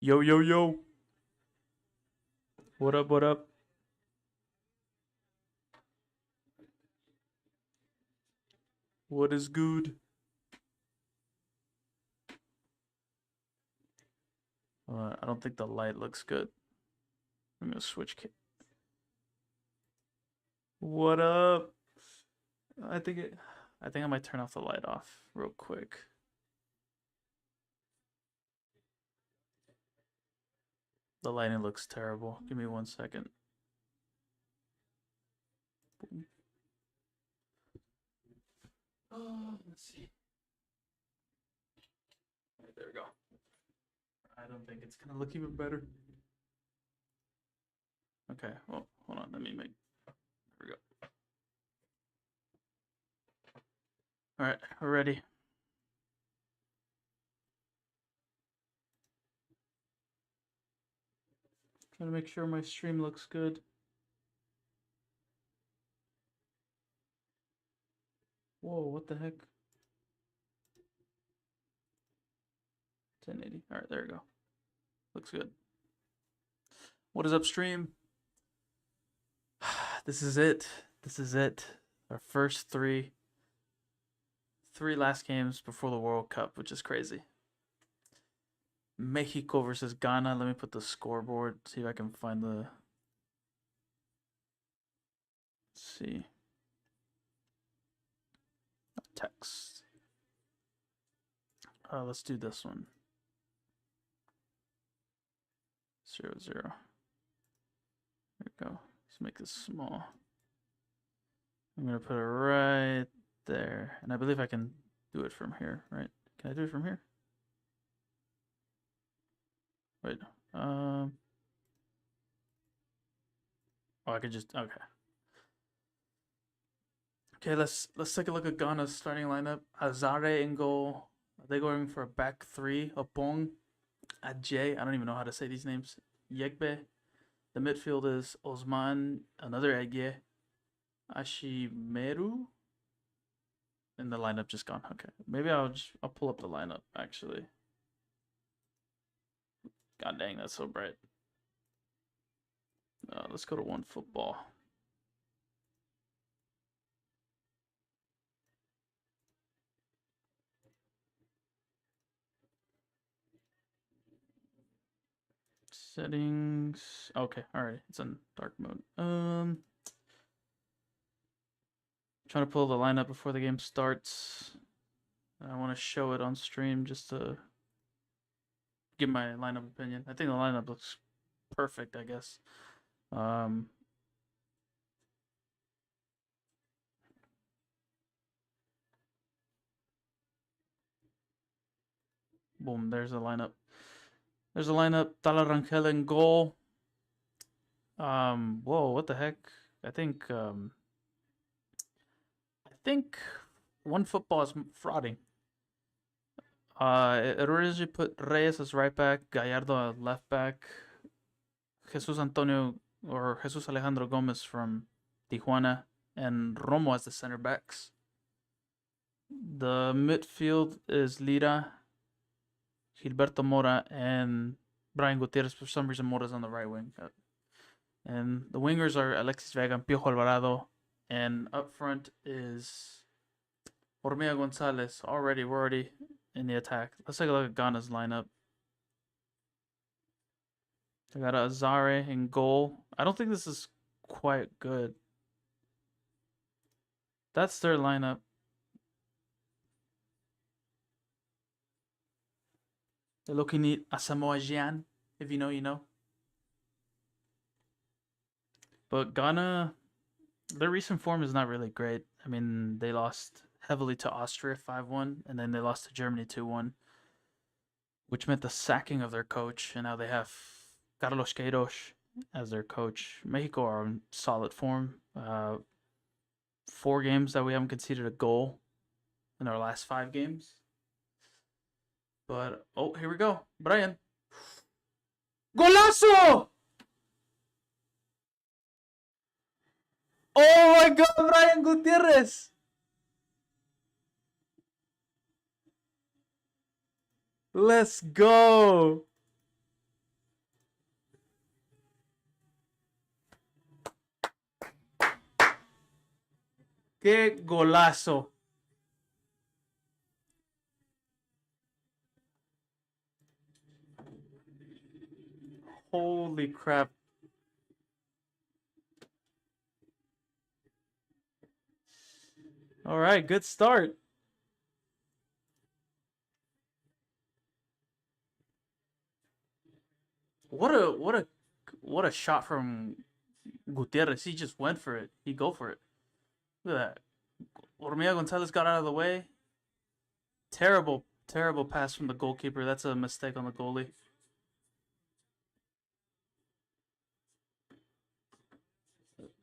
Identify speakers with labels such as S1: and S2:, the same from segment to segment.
S1: Yo, yo, yo. What up, what up? What is good? I don't think the light looks good. I'm gonna switch. What up? I think it. I think I might turn off the light off real quick. The lighting looks terrible. Give me 1 second. Boom. Oh, let's see. All right, there we go. I don't think it's gonna look even better. Okay, well, hold on. Let me make. There we go. All right, we're ready. Trying to make sure my stream looks good. Whoa, what the heck? 1080. All right, there we go. Looks good. What is up, stream? This is it. This is it. Our first three last games before the World Cup, which is crazy. Mexico versus Ghana. Let me put the scoreboard. See if I can find the. Let's see. Text. Let's do this one. 0-0. There we go. Let's make this small. I'm gonna put it right there, and I believe I can do it from here, right? Can I do it from here? Wait. Oh, I could just okay. Okay, let's take a look at Ghana's starting lineup. Azare in goal. Are they going for a back three? Opong, Ajay. I don't even know how to say these names. Yegbe. The midfield is Osman, another Egye, Ashimeru. And the lineup just gone. Okay, maybe I'll pull up the lineup actually. God dang, that's so bright. Let's go to One Football. Settings. Okay, all right. It's in dark mode. Trying to pull the lineup before the game starts. I want to show it on stream just to give my lineup opinion. I think the lineup looks perfect, I guess. Boom, there's the lineup. There's a lineup. Tala Rangel in goal. Whoa, what the heck? I think One Football is frauding. It originally put Reyes as right back, Gallardo as left back, Jesus Alejandro Gomez from Tijuana, and Romo as the center backs. The midfield is Lira, Gilberto Mora, and Brian Gutierrez. For some reason, Mora's on the right wing. And the wingers are Alexis Vega and Piojo Alvarado. And up front is Hormiga Gonzalez. We're already in the attack. Let's take a look at Ghana's lineup. They got Azare in goal. I don't think this is quite good. That's their lineup. They're looking at Asamoah Gyan. If you know, you know. But Ghana, their recent form is not really great. I mean, they lost heavily to Austria 5-1, and then they lost to Germany 2-1, which meant the sacking of their coach, and now they have Carlos Queiroz as their coach. Mexico are in solid form. 4 games that we haven't conceded a goal in our last 5 games. But, oh, here we go. Brian. Golazo! Oh my God, Brian Gutierrez! Let's go! ¡Qué golazo! Holy crap. All right, good start. What a shot from Gutierrez. He just went for it. He go for it. Look at that. Ormea Gonzalez got out of the way. Terrible pass from the goalkeeper. That's a mistake on the goalie.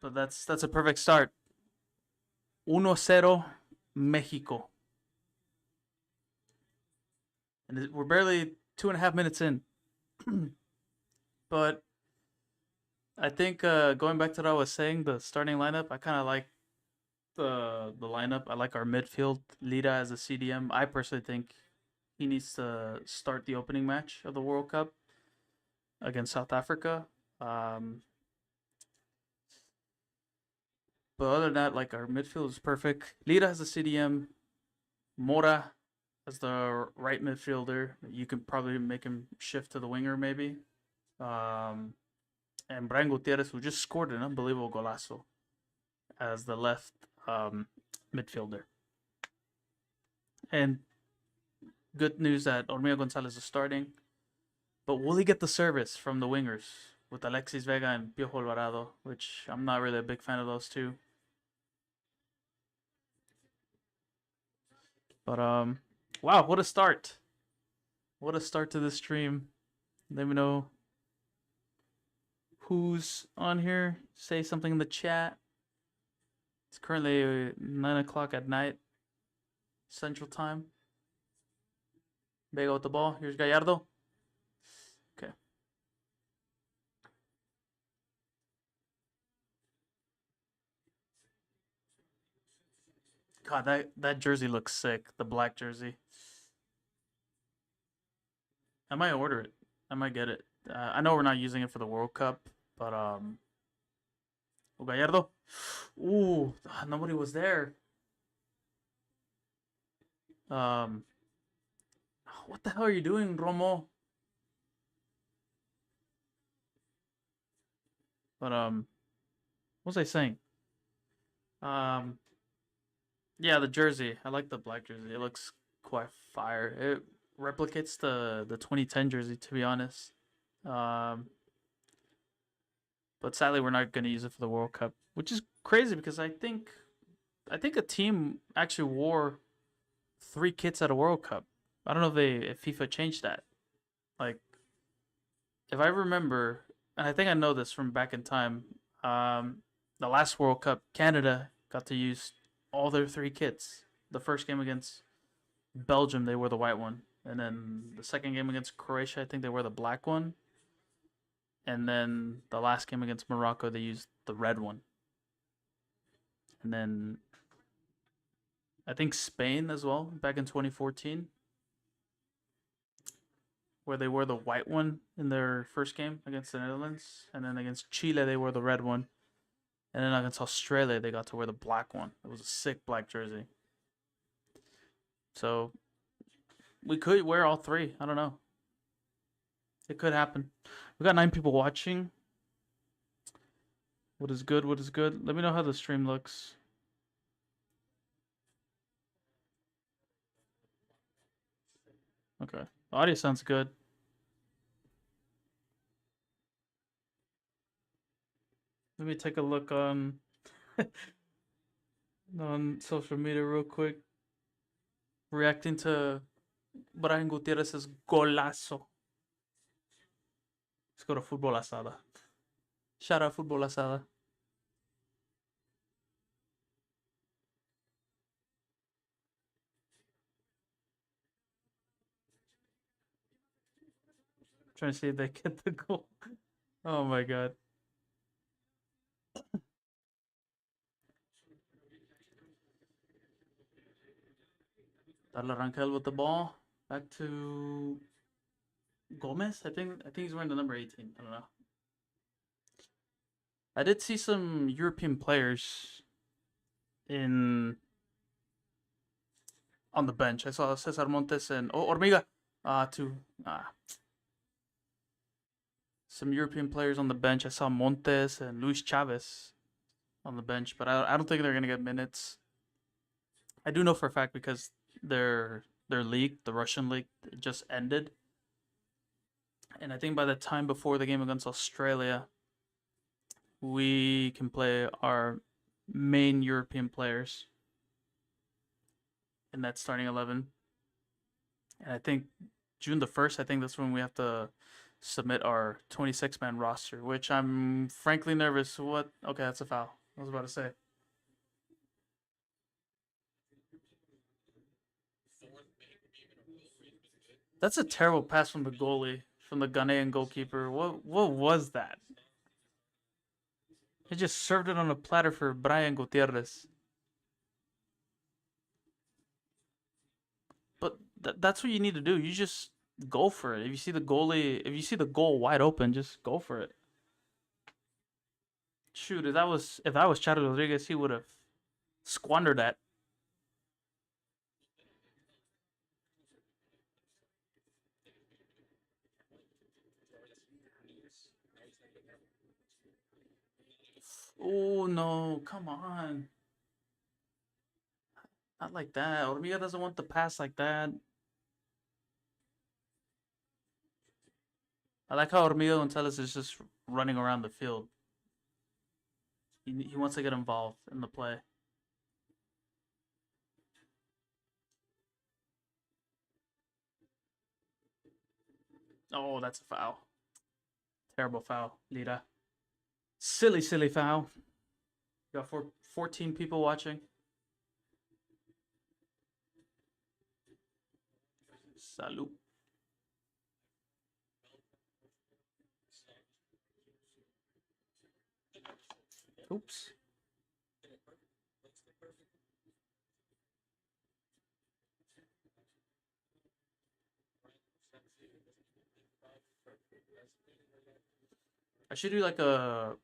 S1: But that's a perfect start. 1-0 Mexico. And we're barely 2.5 minutes in. But I think going back to what I was saying, the starting lineup, I kind of like the lineup. I like our midfield. Lira as a CDM. I personally think he needs to start the opening match of the World Cup against South Africa. But other than that, like our midfield is perfect. Lira has a CDM. Mora as the right midfielder. You could probably make him shift to the winger maybe. And Brian Gutierrez, who just scored an unbelievable golazo, as the left midfielder. And good news that Ormea Gonzalez is starting. But will he get the service from the wingers with Alexis Vega and Piojo Alvarado, which I'm not really a big fan of those two. But wow, what a start. What a start to the stream. Let me know who's on here. Say something in the chat. It's currently 9 o'clock at night, Central Time. Vega with the ball. Here's Gallardo. Okay. God, that jersey looks sick. The black jersey. I might order it. I might get it. I know we're not using it for the World Cup, but Gallardo. Ooh, nobody was there. What the hell are you doing, Romo? But what was I saying? Yeah, the jersey. I like the black jersey. It looks quite fire. It replicates the 2010 jersey, to be honest. But sadly, we're not going to use it for the World Cup, which is crazy because I think a team actually wore 3 kits at a World Cup. I don't know if FIFA changed that. Like, if I remember, and I think I know this from back in time, the last World Cup, Canada got to use all their 3 kits. The first game against Belgium, they wore the white one, and then the second game against Croatia, I think they wore the black one, and then the last game against Morocco, they used the red one, and then I think Spain as well back in 2014, where they wore the white one in their first game against the Netherlands, and then against Chile they wore the red one, and then against Australia they got to wear the black one. It was a sick black jersey. So we could wear all 3. I don't know. It could happen. We got 9 people watching. What is good? What is good? Let me know how the stream looks. Okay. The audio sounds good. Let me take a look on on social media real quick. Reacting to Brian Gutierrez's golazo. Let's go to Fútbol Asada. Shout out Fútbol Asada. Trying to see if they get the goal. Oh my god. Darla Rangel with the ball. Back to Gomez. I think he's wearing the number 18. I don't know. I did see some European players in on the bench. I saw Cesar Montes and Ormiga, two some European players on the bench. I saw Montes and Luis Chavez on the bench, but I don't think they're gonna get minutes. I do know for a fact because their league, the Russian league, just ended, and I think by the time before the game against Australia, we can play our main European players in that starting 11. And I think June the 1st, I think that's when we have to submit our 26-man roster, which I'm frankly nervous. What? Okay, that's a foul. I was about to say. That's a terrible pass from the goalie, from the Ghanaian goalkeeper. What was that? He just served it on a platter for Brian Gutierrez. But that's what you need to do. You just go for it. If you see the goalie, if you see the goal wide open, just go for it. Shoot, if that was Chad Rodriguez, he would have squandered that. Oh no, come on. Not like that. Ormiga doesn't want the pass like that. I like how Ormiga Gonzalez is just running around the field. He wants to get involved in the play. Oh, that's a foul. Terrible foul, Lira. Silly, silly foul. You got 14 people watching. Salute. Oops. I should do like a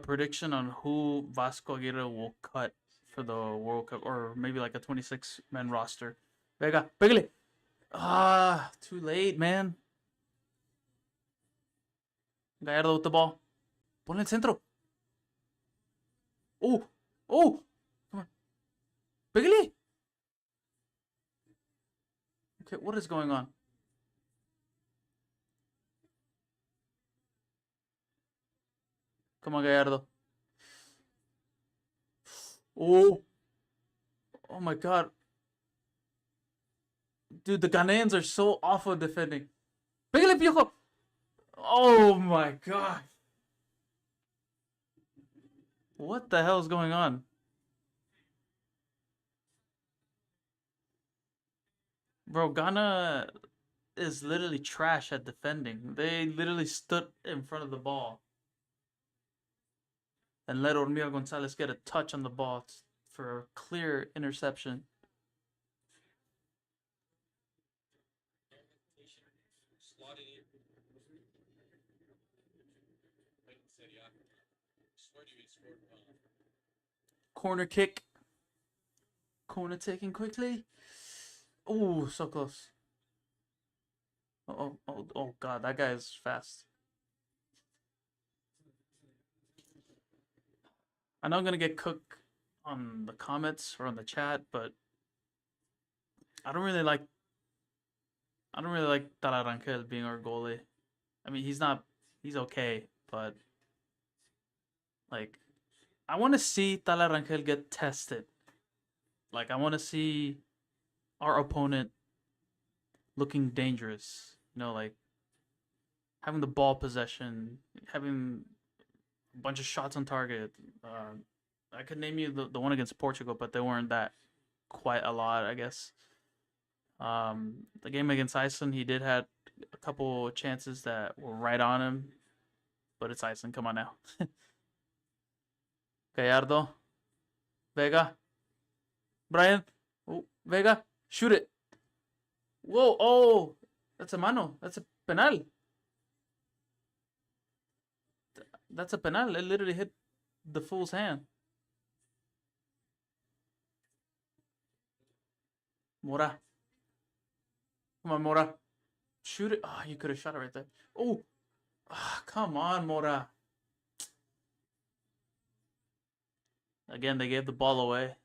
S1: prediction on who Vasco Aguirre will cut for the World Cup, or maybe like a 26-man roster. Vega, pégale. Too late, man. Gallardo with the ball. Pon el centro. Oh, oh, come on. Pégale. Okay, what is going on? Come on, Gallardo. Oh, oh my God. Dude, the Ghanaians are so awful at defending. Pégale, Piojo. Oh my God. What the hell is going on? Bro, Ghana is literally trash at defending. They literally stood in front of the ball and let Ormia Gonzalez get a touch on the ball for a clear interception. Corner kick. Corner taken quickly. Oh, so close. Oh, God, that guy is fast. I know I'm gonna get cooked on the comments or on the chat, but I don't really like Tala Rangel being our goalie. I mean, he's okay, but like I want to see Tala Rangel get tested. Like I want to see our opponent looking dangerous. You know, like having the ball possession, having a bunch of shots on target. I could name you the one against Portugal, but they weren't that quite a lot, I guess. The game against Iceland, he did have a couple chances that were right on him, but it's Iceland. Come on now. Gallardo, Vega, Brian, oh, Vega, shoot it. Whoa, oh, that's a mano. That's a penal. That's a penal. It literally hit the fool's hand. Mora. Come on, Mora. Shoot it. Oh, you could have shot it right there. Oh. Oh, come on, Mora. Again, they gave the ball away.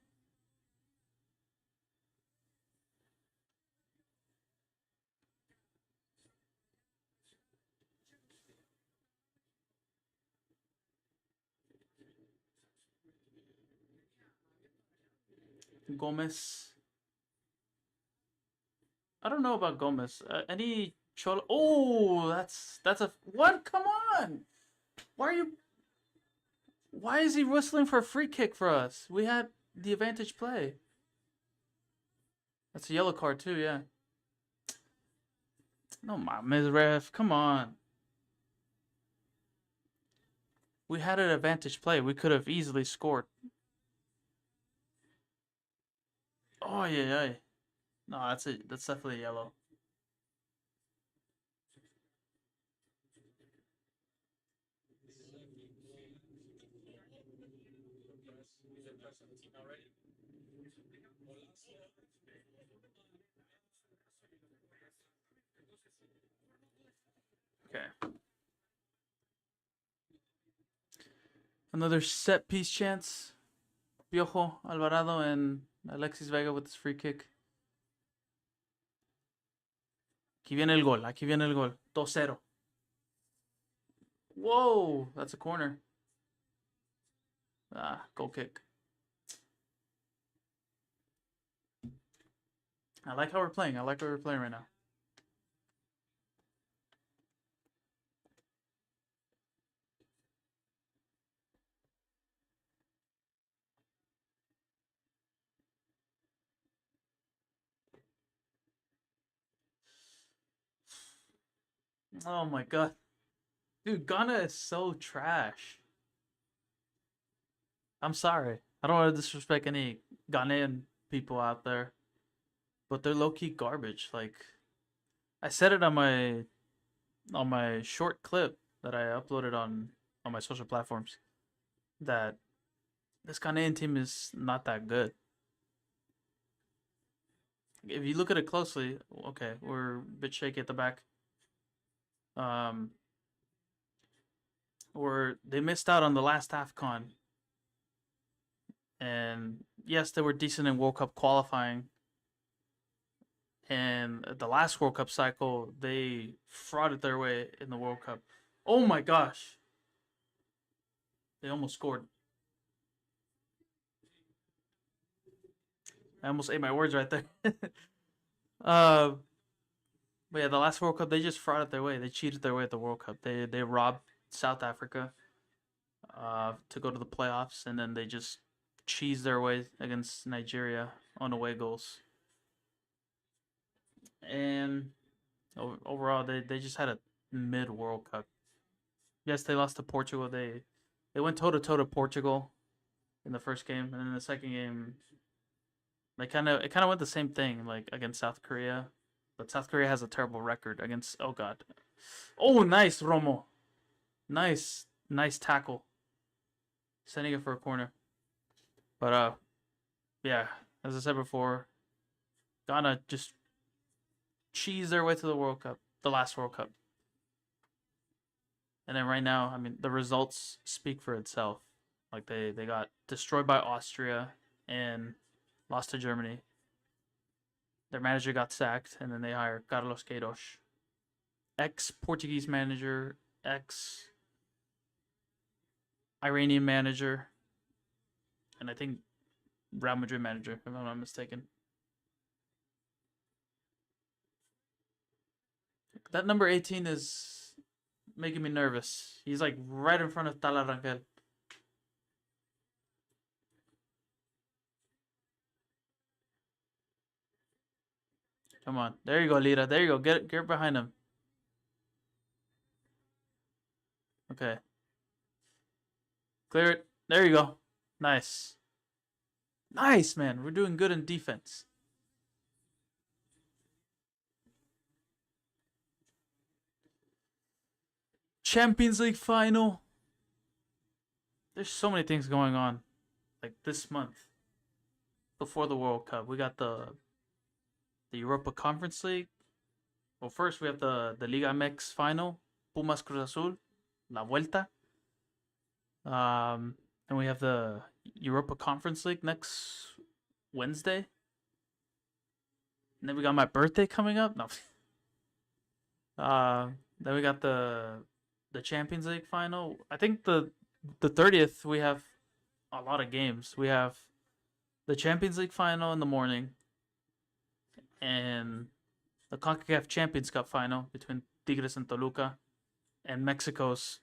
S1: Gomez. I don't know about Gomez. Any Cholo? Oh, that's a what? Come on! Why are you? Why is he whistling for a free kick for us? We had the advantage play. That's a yellow card too, yeah. No, Ms. Ref, come on. We had an advantage play. We could have easily scored. Oh yeah. No, that's it. That's definitely yellow. Okay. Another set piece chance. Piojo, Alvarado, and Alexis Vega with his free kick. Aquí viene el gol. Aquí viene el gol. 2-0. Whoa, that's a corner. Ah, goal kick. I like how we're playing. I like how we're playing right now. Oh my god. Dude, Ghana is so trash. I'm sorry. I don't want to disrespect any Ghanaian people out there, but they're low key garbage. Like I said it on my short clip that I uploaded on my social platforms that this Ghanaian team is not that good. If you look at it closely, okay, we're a bit shaky at the back. Um, or they missed out on the last AFCON, and yes, they were decent in World Cup qualifying. And the last World Cup cycle, they frauded their way in the World Cup. Oh my gosh, they almost scored. I almost ate my words right there. uh, but yeah, the last World Cup, they just frauded their way. They cheated their way at the World Cup. They robbed South Africa to go to the playoffs, and then they just cheesed their way against Nigeria on away goals. And overall, they just had a mid World Cup. Yes, they lost to Portugal. They went toe to toe to Portugal in the first game, and in the second game, they kind of went the same thing like against South Korea, but South Korea has a terrible record against. Oh god, oh nice Romo, nice tackle, sending it for a corner. But yeah, as I said before, Ghana just cheese their way to the World Cup, the last World Cup. And then right now, I mean, the results speak for itself. Like they got destroyed by Austria and lost to Germany. Their manager got sacked, and then they hired Carlos Queiroz, ex-Portuguese manager, ex-Iranian manager, and I think Real Madrid manager, if I'm not mistaken. That number 18 is making me nervous. He's like right in front of Tala Rangel. Come on. There you go, Lira. There you go. Get behind him. Okay. Clear it. There you go. Nice. Nice, man. We're doing good in defense. Champions League final. There's so many things going on. Like this month. Before the World Cup. We got the the Europa Conference League. Well, first we have the Liga MX final, Pumas Cruz Azul, La Vuelta. And we have the Europa Conference League next Wednesday. And then we got my birthday coming up. No. Then we got the Champions League final. I think the 30th we have a lot of games. We have the Champions League final in the morning, and the CONCACAF Champions Cup final between Tigres and Toluca, and Mexico's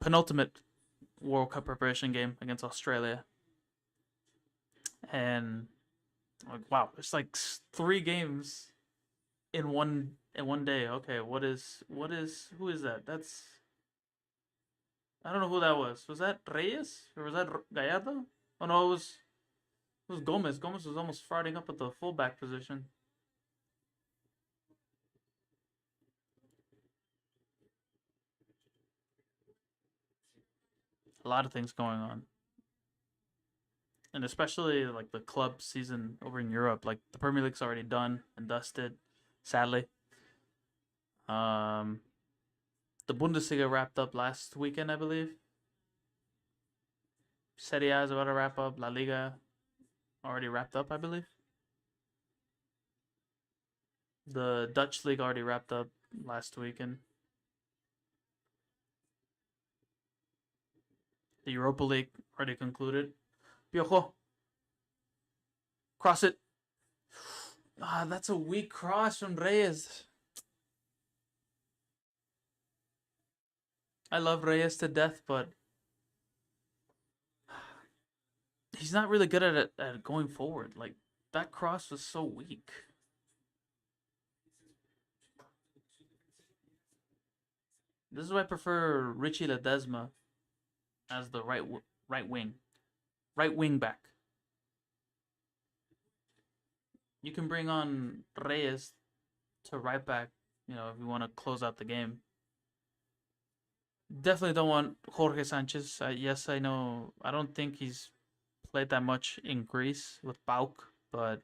S1: penultimate World Cup preparation game against Australia. And like, wow, it's like 3 games in one day. Okay, who is that? That's, I don't know who that was. Was that Reyes or was that Gallardo? Oh no, it was Gomez. Gomez was almost farting up at the fullback position. A lot of things going on. And especially like the club season over in Europe, like the Premier League's already done and dusted, sadly. The Bundesliga wrapped up last weekend, I believe. Serie A is about to wrap up. La Liga already wrapped up, I believe. The Dutch league already wrapped up last weekend. The Europa League already concluded. Piojo. Cross it. Ah, that's a weak cross from Reyes. I love Reyes to death, but he's not really good at going forward. Like, that cross was so weak. This is why I prefer Richie Ledesma as the right wing back. You can bring on Reyes to right back, you know, if you want to close out the game. Definitely don't want Jorge Sanchez. Yes, I know. I don't think he's played that much in Greece with PAOK, but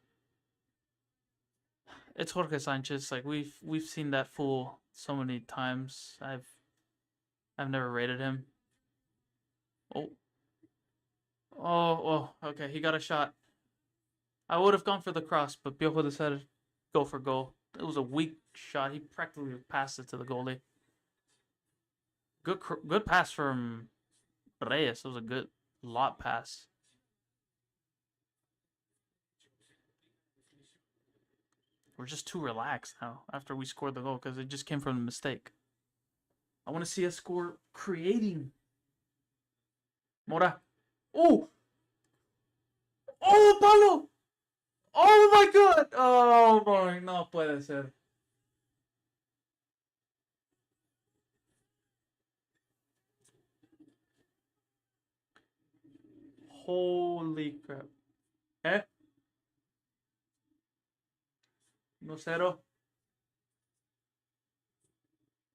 S1: it's Jorge Sanchez. Like we've seen that fool so many times. I've never rated him. Oh. Oh, okay. He got a shot. I would have gone for the cross, but Piojo decided to go for goal. It was a weak shot. He practically passed it to the goalie. Good pass from Reyes. It was a good lot pass. We're just too relaxed now after we scored the goal because it just came from a mistake. I want to see us score creating. Mora. Oh! Oh, palo! Oh my god! Oh boy, no puede ser. Holy crap. Eh? 1-0.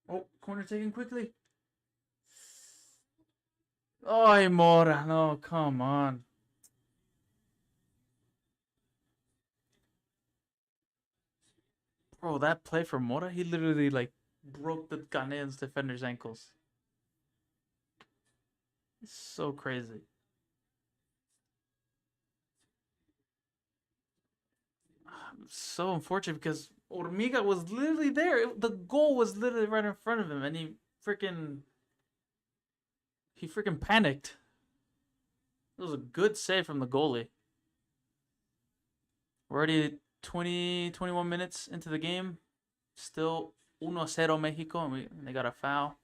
S1: Oh, corner taken quickly. Oh, Mora. No, come on. Bro, that play from Mora, he literally like broke the Ghanaian's defender's ankles. It's so crazy. So unfortunate because Ormiga was literally there. The goal was literally right in front of him, and he freaking panicked. It was a good save from the goalie. We're already 21 minutes into the game. Still 1-0 Mexico, and they got a foul.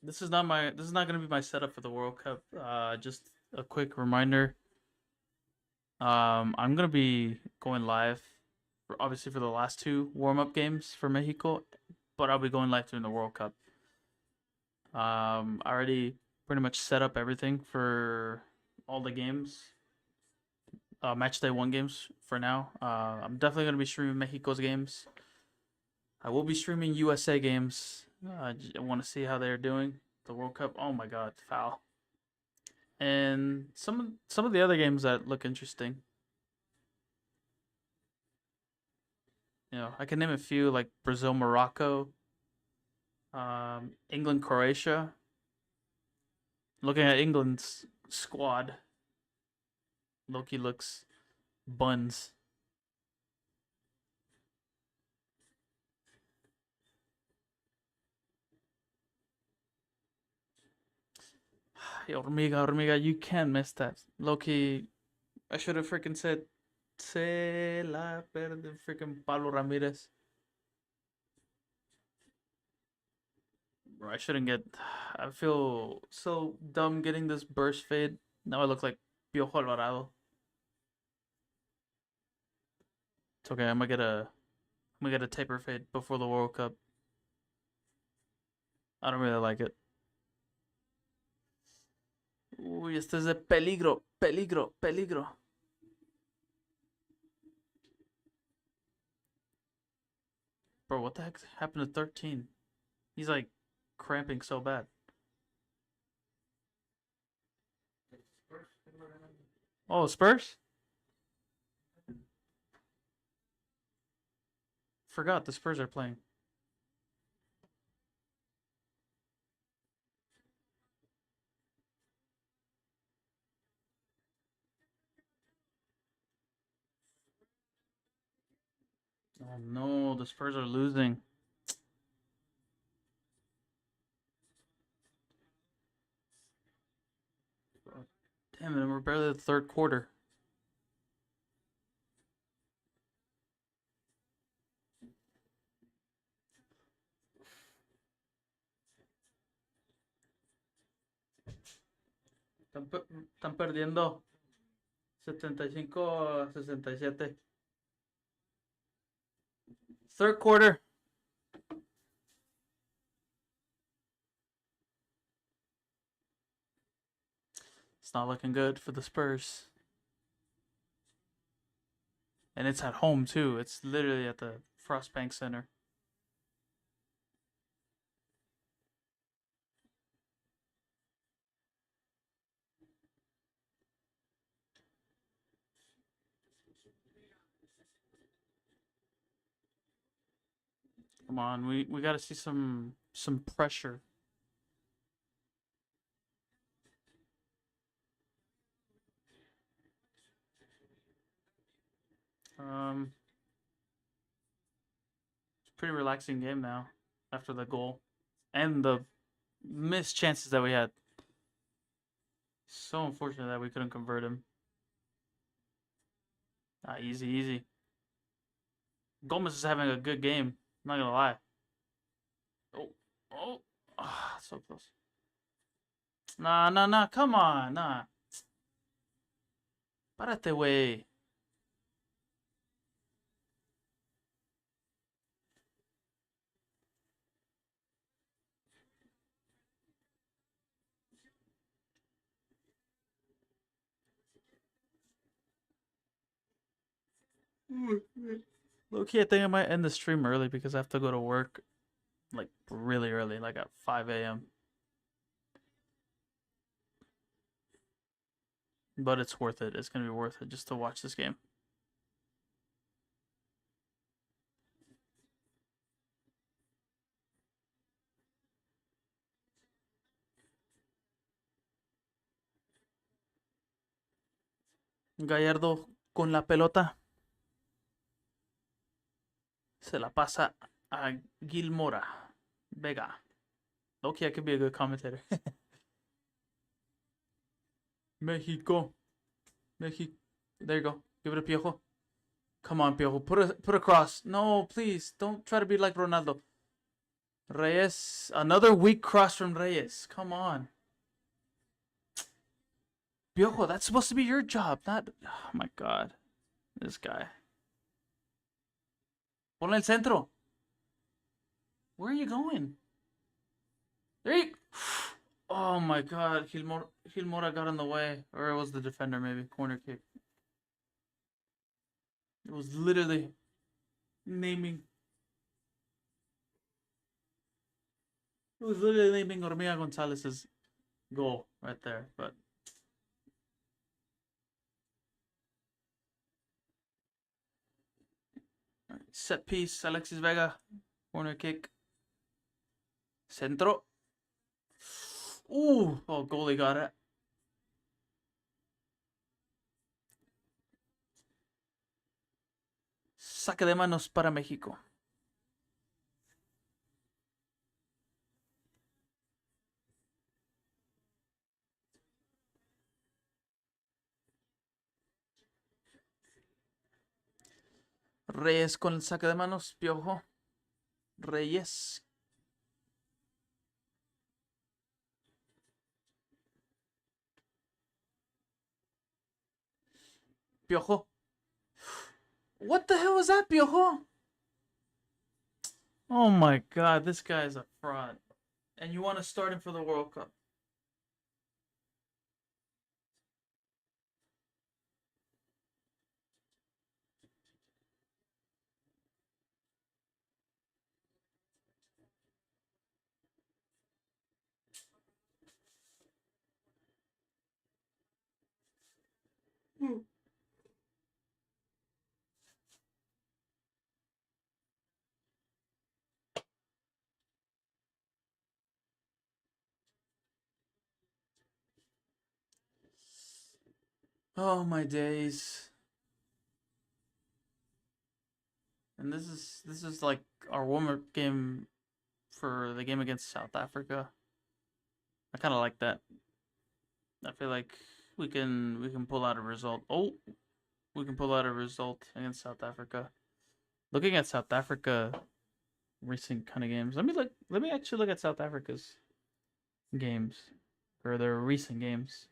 S1: This is not gonna be my setup for the World Cup. Just a quick reminder. I'm gonna be going live, obviously for the last 2 warm-up games for Mexico, but I'll be going live during the World Cup. I already pretty much set up everything for all the games. Match day 1 games for now. I'm definitely gonna be streaming Mexico's games. I will be streaming USA games. I want to see how they're doing. The World Cup. Oh my God, foul. And some of the other games that look interesting. I can name a few like Brazil, Morocco, England, Croatia. Looking at England's squad, Loki looks buns. Hey, Hormiga, you can't miss that. Loki, I should have freaking said, se la perde freaking Pablo Ramirez. Bro, I shouldn't get. I feel so dumb getting this burst fade. Now I look like Piojo Alvarado. It's okay. I'm gonna get a taper fade before the World Cup. I don't really like it. Uy, este es de peligro, peligro, peligro. Bro, what the heck happened to 13? He's like cramping so bad. Oh, Spurs? Forgot the Spurs are playing. Oh no, the Spurs are losing. Damn it, we're barely at the third quarter. Están perdiendo 75-67. Third quarter. It's not looking good for the Spurs. And it's at home too. It's literally at the Frostbank Center. Come on, we got to see some pressure. It's a pretty relaxing game now after the goal and the missed chances that we had. So unfortunate that we couldn't convert him. Easy, easy. Gomez is having a good game. I'm not gonna lie. Oh, so close. Nah, nah, nah. Come on, nah. Párate, güey. Low-key, I think I might end the stream early because I have to go to work like really early, like at 5 a.m. But it's worth it. It's gonna be worth it just to watch this game. Gallardo con la pelota. Se la pasa a Gilmora. Vega. Okay, I could be a good commentator. Mexico. Mexico. There you go. Give it a Piojo. Come on, Piojo. Put a cross. No, please. Don't try to be like Ronaldo. Reyes. Another weak cross from Reyes. Come on. Piojo, that's supposed to be your job, not... Oh my god. This guy. Ponle el centro. Where are you going? There you... Oh my god. Gilmora got in the way. Or it was the defender, maybe. Corner kick. It was literally naming... It was literally naming Hormiga Gonzalez's goal right there. But set piece, Alexis Vega, corner kick, centro. Ooh, oh, goalie got it. Saque de manos para México. Reyes con el saque de manos, Piojo. Reyes. Piojo. What the hell was that, Piojo? Oh my god, this guy is a fraud. And you want to start him for the World Cup. Oh my days. And this is like our warm-up game for the game against South Africa. I kind of like that. I feel like we can pull out a result. Oh, we can pull out a result against South Africa. Looking at South Africa recent kind of games. Let me actually look at South Africa's games or their recent games.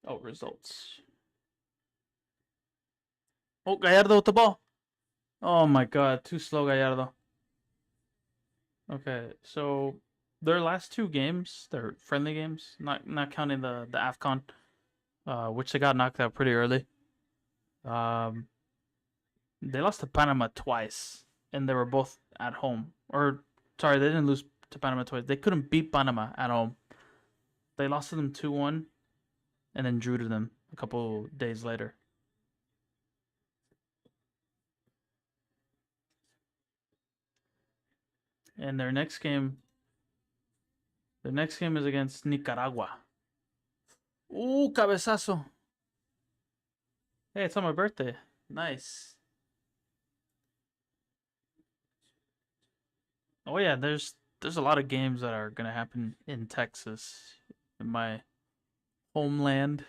S1: Oh, results. Oh, Gallardo with the ball. Oh my god, too slow, Gallardo. Okay, so their last two games, their friendly games, not counting the AFCON, which they got knocked out pretty early. Um, they lost to Panama twice, and they were both at home. Or sorry, they didn't lose to Panama twice. They couldn't beat Panama at home. They lost to them 2-1, and then drew to them a couple days later. And their next game is against Nicaragua. Ooh, cabezazo. Hey, it's on my birthday. Nice. Oh yeah, there's a lot of games that are gonna happen in Texas, in my homeland.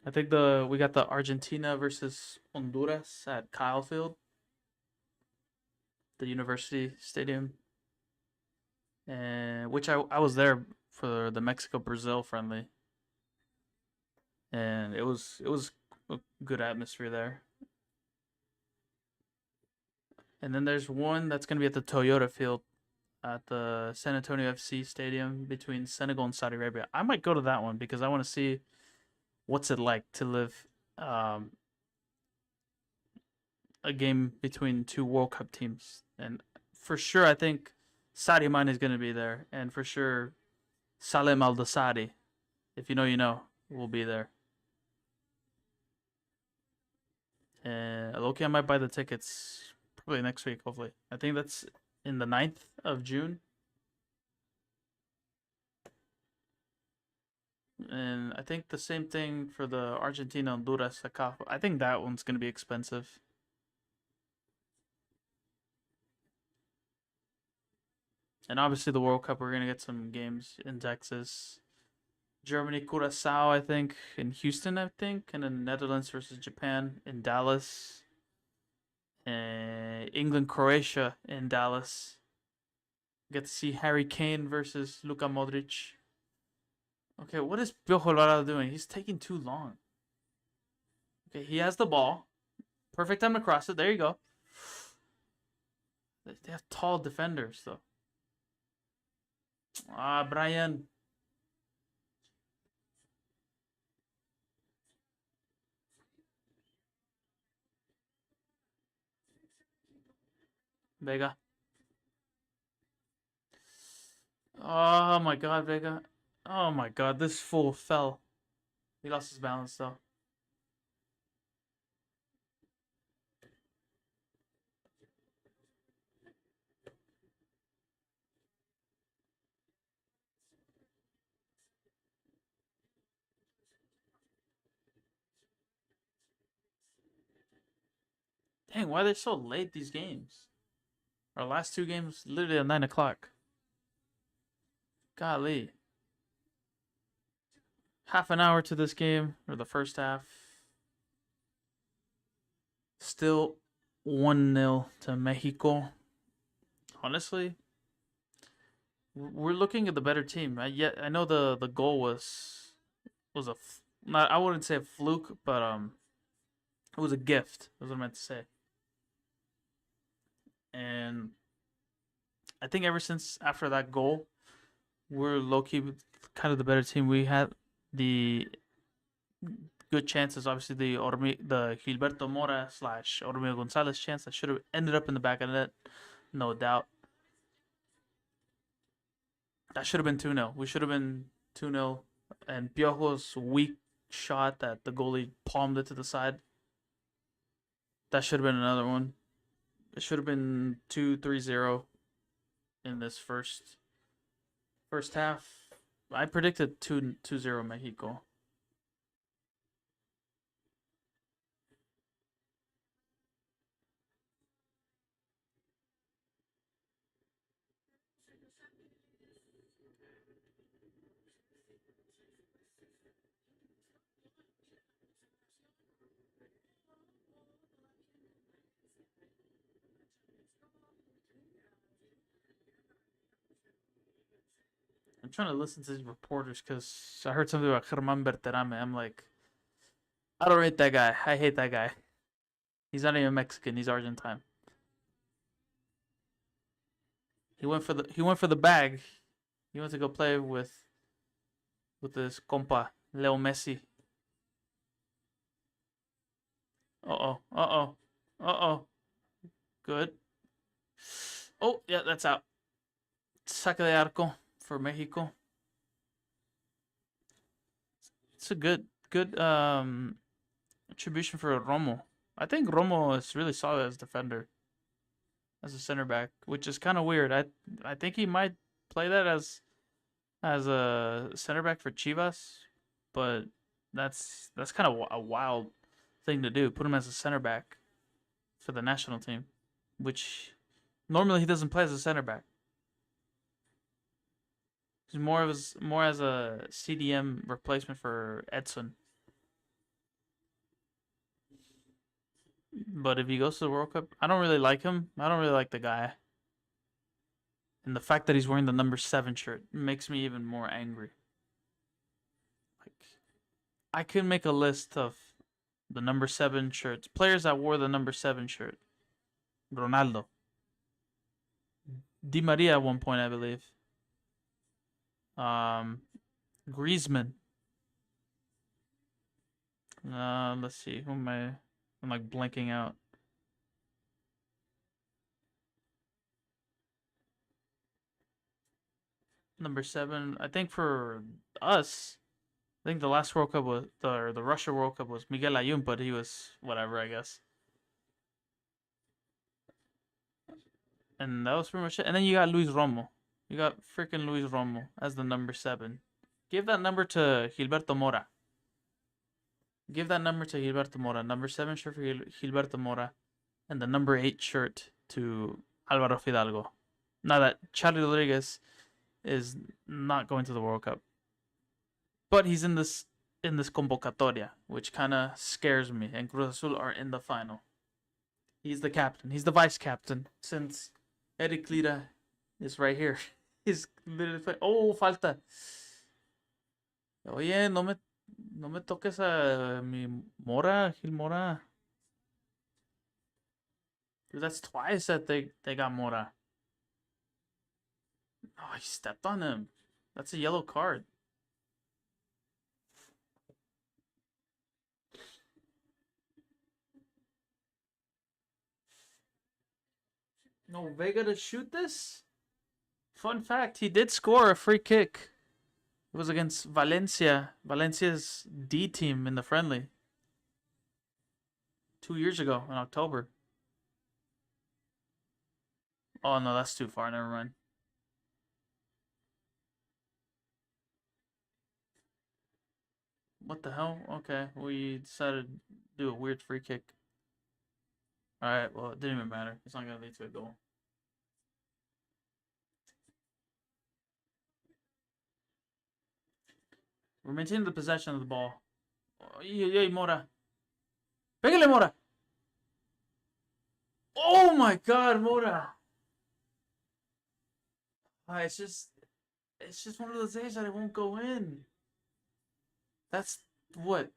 S1: I think we got the Argentina versus Honduras at Kyle Field, the University Stadium, and which I was there for the Mexico Brazil friendly, and it was a good atmosphere there. And then there's one that's gonna be at the Toyota Field at the San Antonio FC Stadium between Senegal and Saudi Arabia. I might go to that one because I want to see what's it like to live um, a game between two World Cup teams. And for sure, I think Sadio Mane is going to be there, and for sure, Salem Al Dasadi, if you know, you know, will be there. And Loki, I might buy the tickets probably next week. Hopefully, I think that's in the 9th of June. And I think the same thing for the Argentina Honduras CAF. I think that one's going to be expensive. And obviously the World Cup, we're going to get some games in Texas. Germany, Curacao, I think, in Houston, I think, and then Netherlands versus Japan in Dallas. England, Croatia in Dallas. Get to see Harry Kane versus Luka Modric. Okay, what is Piojo Alvarado doing? He's taking too long. Okay, he has the ball. Perfect time to cross it. There you go. They have tall defenders, though. Ah, Brian. Vega. Oh my god, Vega. Oh my god, this fool fell. He lost his balance, though. Dang, why are they so late, these games? Our last two games, literally at 9 o'clock. Golly. Half an hour to this game, or the first half. Still 1-0 to Mexico. Honestly, we're looking at the better team. I know the goal was a not, I wouldn't say a fluke, but it was a gift. That's what I meant to say. And I think ever since after that goal, we're low key kind of the better team. We had the good chances. Obviously, the Gilberto Mora / Ormeo Gonzalez chance that should have ended up in the back of the net, no doubt. That should have been 2-0. We should have been 2-0. And Piojo's weak shot that the goalie palmed it to the side. That should have been another one. It should have been 2-3-0 in this first half. I predicted 2-0 Mexico. I'm trying to listen to these reporters because I heard something about Germán Berterame. I'm like, I don't rate that guy. I hate that guy. He's not even Mexican. He's Argentine. He went for the bag. He went to go play with his compa Leo Messi. Uh oh. Good. Oh yeah, that's out. Saque de arco for Mexico. It's a good attribution for Romo. I think Romo is really solid as defender, as a center back, which is kind of weird. I think he might play that as a center back for Chivas, but that's kind of a wild thing to do. Put him as a center back for the national team, which normally he doesn't play as a center back. He's more as a CDM replacement for Edson. But if he goes to the World Cup, I don't really like him. I don't really like the guy. And the fact that he's wearing the number 7 shirt makes me even more angry. Like, I could make a list of the number 7 shirts. Players that wore the number 7 shirt. Ronaldo. Di Maria at one point, I believe. Griezmann. Let's see. Who am I? I'm like blanking out. Number 7. I think for us, I think the last World Cup was the Russia World Cup was Miguel Ayun, but he was whatever, I guess. And that was pretty much it. And then you got Luis Romo. You got freaking Luis Romo as the number 7. Give that number to Gilberto Mora. Give that number to Gilberto Mora. Number 7 shirt for Gilberto Mora. And the number 8 shirt to Alvaro Fidalgo. Now that Charlie Rodriguez is not going to the World Cup. But he's in this convocatoria, which kind of scares me. And Cruz Azul are in the final. He's the captain. He's the vice captain since Eric Lira It's right here. He's literally oh, falta. Oye, no me toques a mi Mora, Gil Mora. Dude, that's twice that they got Mora. Oh, he stepped on him. That's a yellow card. No, Vega to shoot this? Fun fact, he did score a free kick. It was against Valencia. Valencia's D team in the friendly. 2 years ago in October. Oh no, that's too far. Never mind. What the hell? Okay, we decided to do a weird free kick. Alright, well, it didn't even matter. It's not going to lead to a goal. We're maintaining the possession of the ball. Yay, Mora. Pégale, Mora. Oh my god, Mora. It's just one of those days that it won't go in. That's what,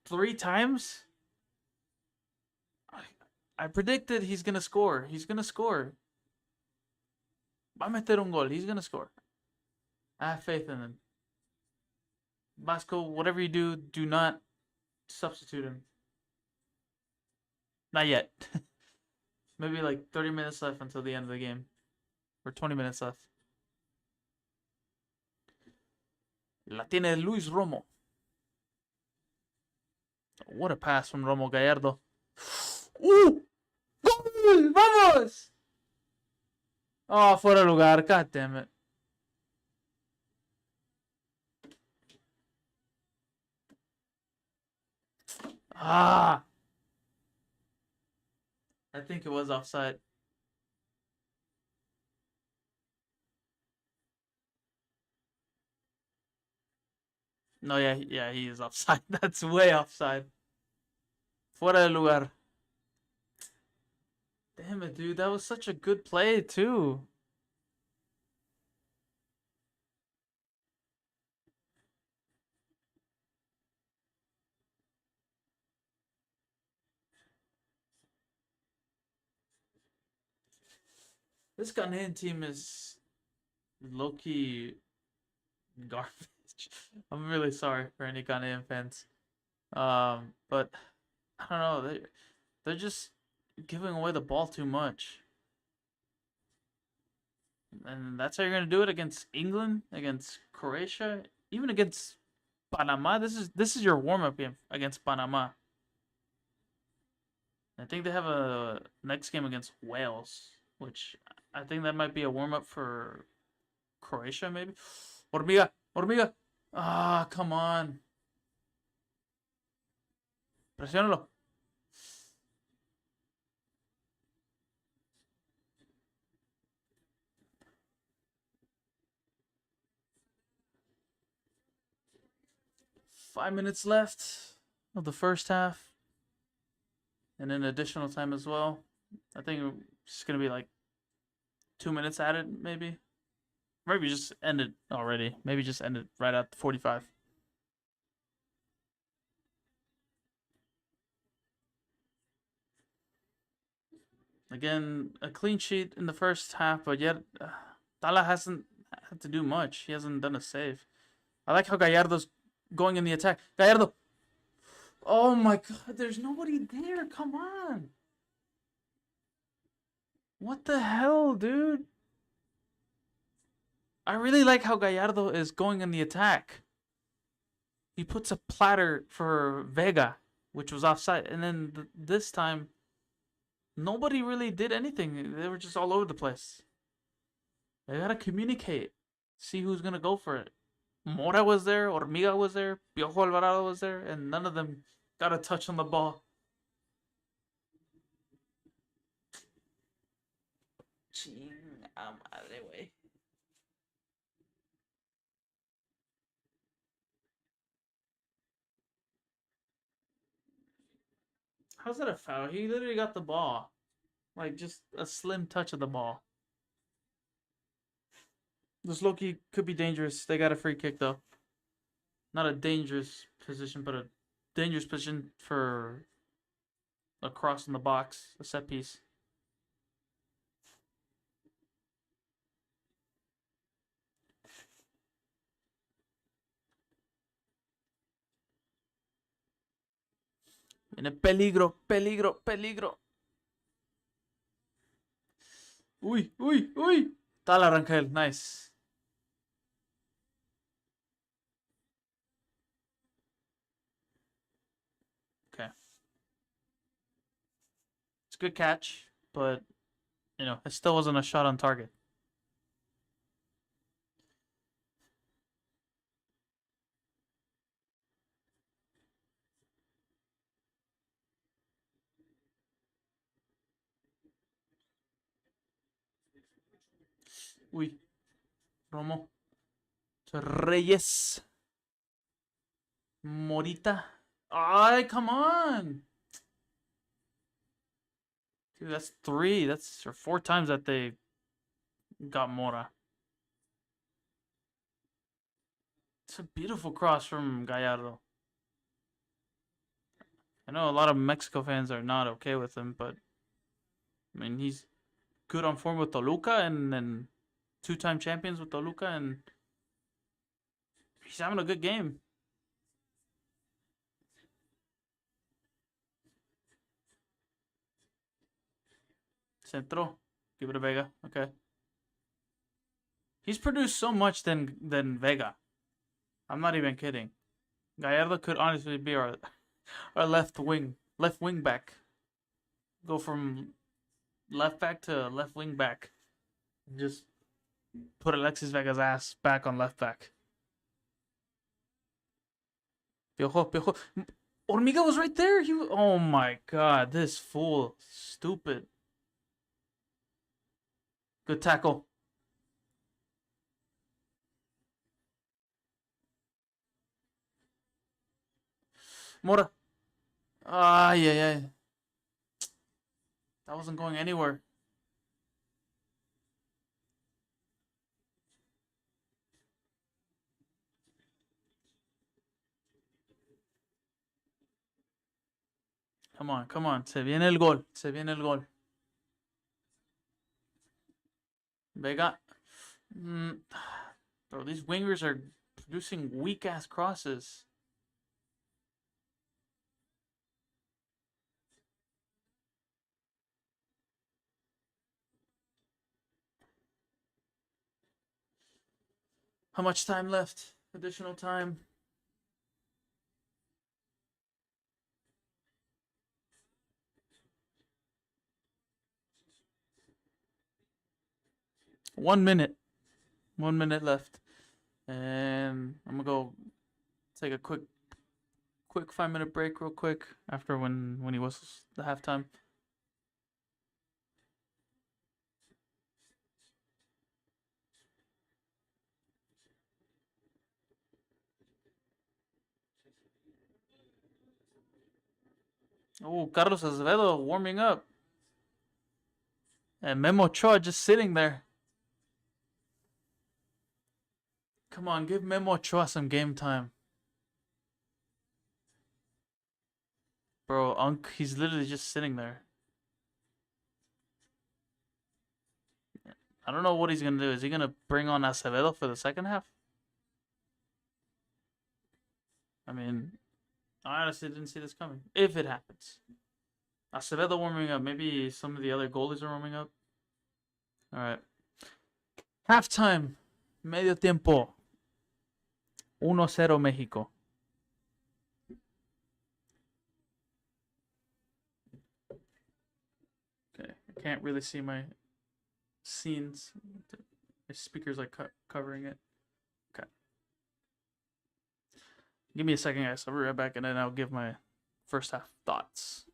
S1: 3 times? I predicted he's gonna score. He's gonna score. Va a meter un gol. He's gonna score. I have faith in him. Vasco, whatever you do, do not substitute him. Not yet. Maybe like 30 minutes left until the end of the game. Or 20 minutes left. La tiene Luis Romo. What a pass from Romo Gallardo. ¡Gol! ¡Vamos! Oh, fuera de lugar. God damn it. Ah! I think it was offside. No, yeah, he is offside. That's way offside. Fuera de lugar. Damn it, dude. That was such a good play, too. This Ghanaian team is low-key garbage. I'm really sorry for any Ghanaian fans. But I don't know. They're just giving away the ball too much. And that's how you're gonna do it against England, against Croatia, even against Panama. This is your warm-up game against Panama. I think they have a next game against Wales, which I think that might be a warm-up for Croatia, maybe. Hormiga, Hormiga. Ah, come on. Presiónalo. Five minutes left of the first half. And then additional time as well. I think it's going to be like 2 minutes added, maybe. Maybe just end it already. Maybe just end it right at 45. Again, a clean sheet in the first half, but yet Tala hasn't had to do much. He hasn't done a save. I like how Gallardo's going in the attack. Gallardo! Oh my god, there's nobody there. Come on. What the hell, dude? I really like how Gallardo is going in the attack. He puts a platter for Vega, which was offside. And then this time, nobody really did anything. They were just all over the place. They gotta communicate. See who's gonna go for it. Mora was there, Hormiga was there, Piojo Alvarado was there, and none of them got a touch on the ball. Chinga madre, güey. How's that a foul? He literally got the ball. Like, just a slim touch of the ball. This Loki could be dangerous. They got a free kick though. Not a dangerous position, but a dangerous position for a cross in the box, a set piece. Viene peligro, peligro, peligro. Uy, uy, uy. Tal Arrangel, nice. Okay. It's a good catch, but, it still wasn't a shot on target. Uy. Romo. Reyes. Morita. Ay, come on. Dude, that's three. That's or four times that they got Mora. It's a beautiful cross from Gallardo. I know a lot of Mexico fans are not okay with him, but I mean he's good on form with Toluca and two-time champions with Toluca, and he's having a good game. Centro. Give it to Vega. Okay. He's produced so much than Vega. I'm not even kidding. Gallardo could honestly be our left wing back. Go from left back to left wing back. Just put Alexis Vega's ass back on left back. Piojo, Piojo. Hormiga was right there. Oh my god, this fool. Stupid. Good tackle. Mora. Ah, yeah. That wasn't going anywhere. Come on, come on. Se viene el gol. Se viene el gol. Vega. Bro, these wingers are producing weak ass crosses. How much time left? Additional time. One minute. 1 minute left. And I'm gonna go take a quick 5-minute break real quick after when he whistles the halftime. Oh, Carlos Azevedo warming up. And Memo Ochoa just sitting there. Come on, give Memo Ochoa some game time. Bro, he's literally just sitting there. I don't know what he's going to do. Is he going to bring on Acevedo for the second half? I mean, I honestly didn't see this coming. If it happens. Acevedo warming up. Maybe some of the other goalies are warming up. All right. Halftime. Medio tiempo. 1-0 México. Okay. I can't really see my scenes. My speaker's like covering it. Okay. Give me a second, guys. I'll be right back and then I'll give my first half thoughts.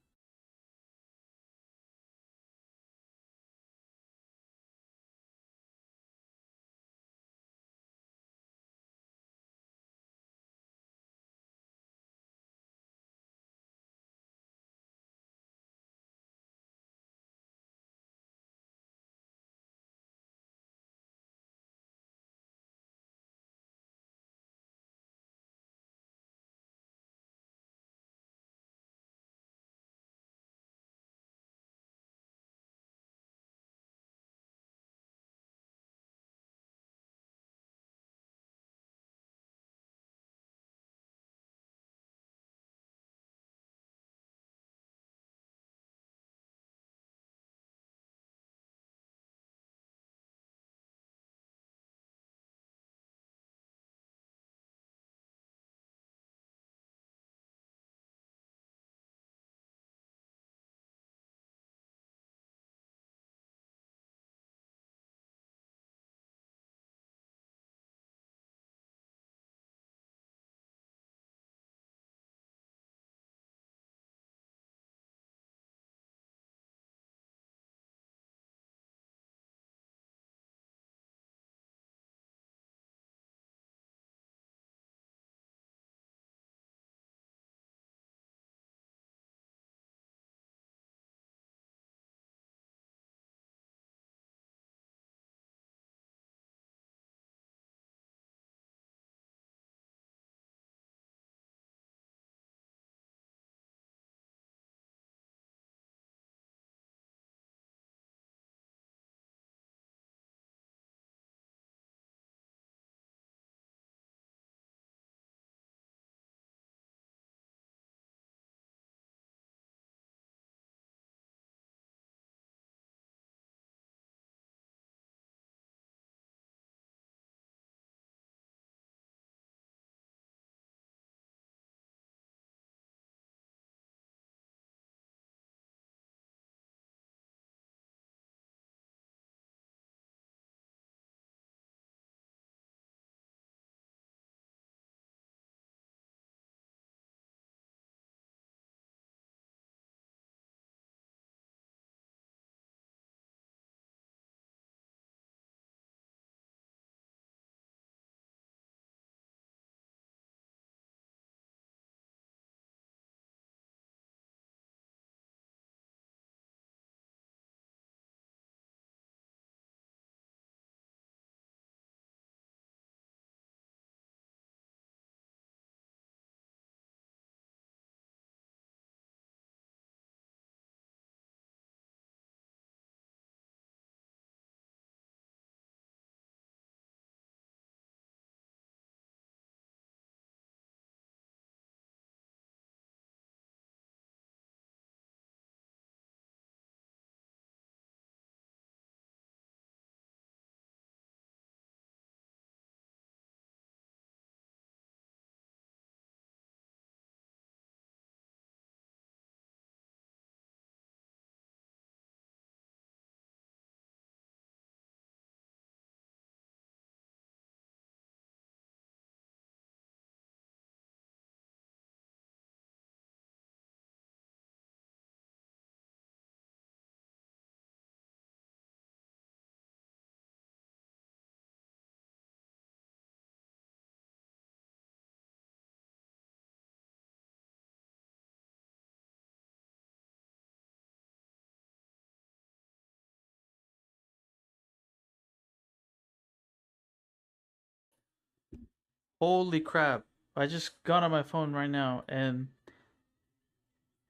S1: Holy crap! I just got on my phone right now, and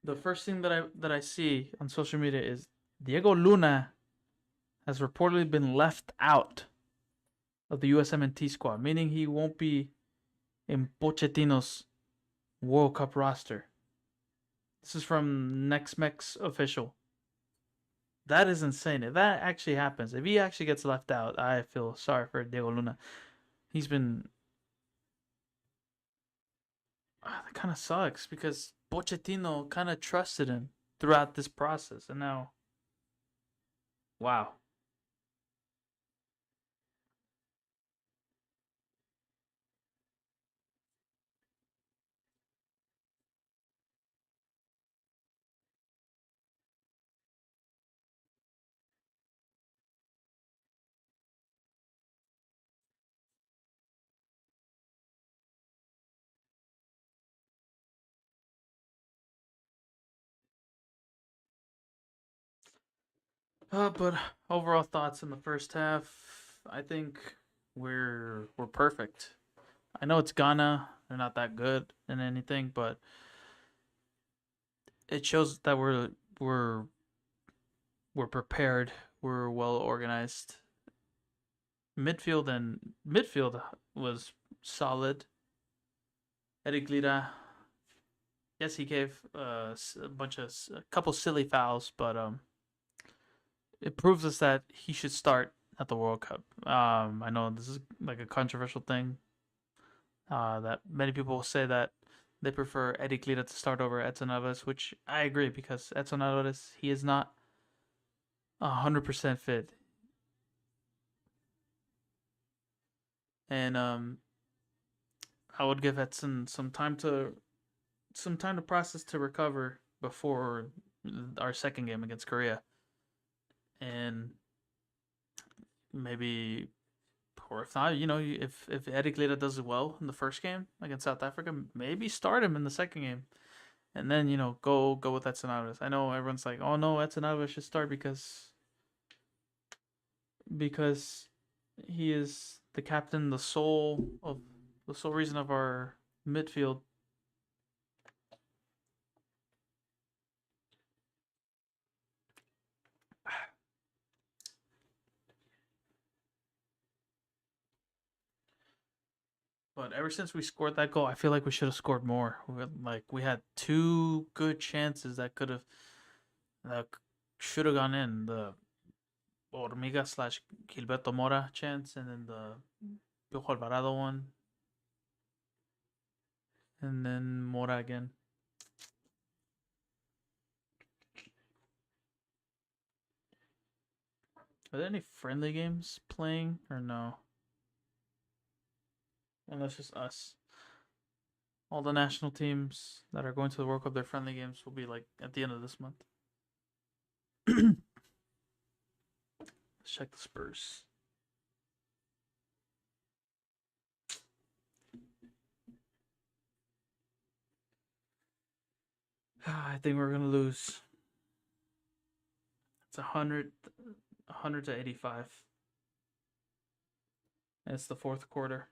S1: the first thing that I see on social media is Diego Luna has reportedly been left out of the USMNT squad, meaning he won't be in Pochettino's World Cup roster. This is from NextMex official. That is insane. If that actually happens, if he actually gets left out, I feel sorry for Diego Luna. He's been. That kind of sucks because Pochettino kind of trusted him throughout this process, and now, wow. But overall thoughts in the first half, I think we're perfect. I know it's Ghana; they're not that good in anything, but it shows that we're prepared. We're well organized. Midfield was solid. Eric Lira, yes, he gave a couple silly fouls, but it proves us that he should start at the World Cup. I know this is like a controversial thing. That many people will say that they prefer Eric Lira to start over Edson Alvarez, which I agree because Edson Alvarez, he is not 100% fit, and I would give Edson some time to process to recover before our second game against Korea, and maybe, or if not, if Eric Lira does well in the first game against South Africa, maybe start him in the second game, and then go with Edson Alvarez. I know everyone's like, oh no, Edson Alvarez should start because he is the captain, the sole reason of our midfield. But ever since we scored that goal, I feel like we should have scored more. We had two good chances that should have gone in. The Hormiga slash Gilberto Mora chance, and then the Piojo Alvarado one, and then Mora again. Are there any friendly games playing or no? Unless it's us. All the national teams that are going to the World Cup, their friendly games will be like at the end of this month. Let's check the Spurs. I think we're gonna lose. It's 100 to 85. It's the fourth quarter.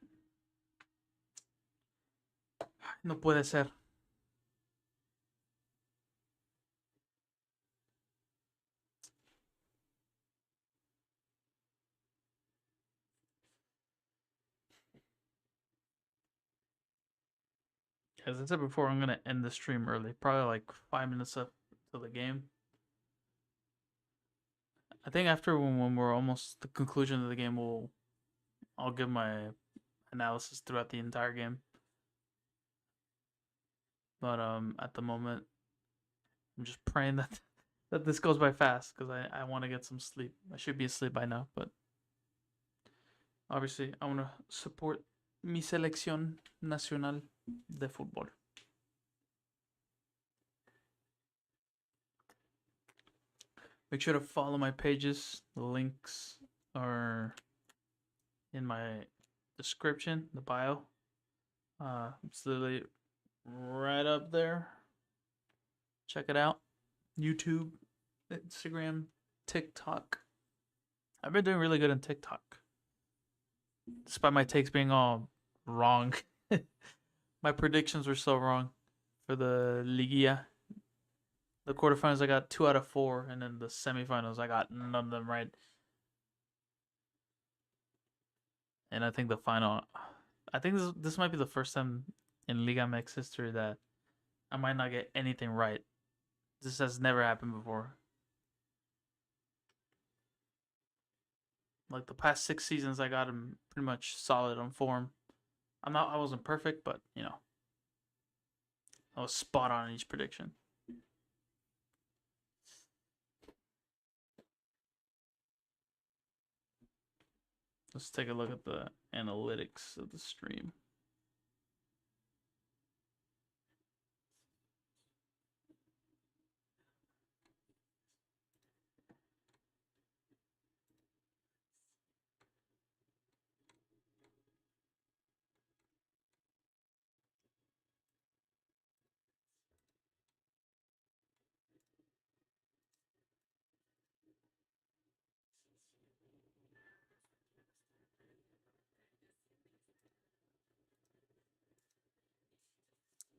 S1: No puede ser. As I said before, I'm gonna end the stream early, probably like 5 minutes up to the game. I think after when we're almost the conclusion of the game, I'll give my analysis throughout the entire game. But at the moment, I'm just praying that this goes by fast because I want to get some sleep. I should be asleep by now, but obviously I want to support mi selección nacional de fútbol. Make sure to follow my pages. The links are in my description, the bio. It's literally right up there. Check it out. YouTube, Instagram, TikTok. I've been doing really good on TikTok. Despite my takes being all wrong. My predictions were so wrong for the Ligia. The quarterfinals, I got 2 out of 4, and then the semifinals, I got none of them right. And I think the final, I think this might be the first time in Liga MX history that I might not get anything right. This has never happened before. Like the past 6 seasons, I got him pretty much solid on form. I wasn't perfect, but I was spot on in each prediction. Let's take a look at the analytics of the stream.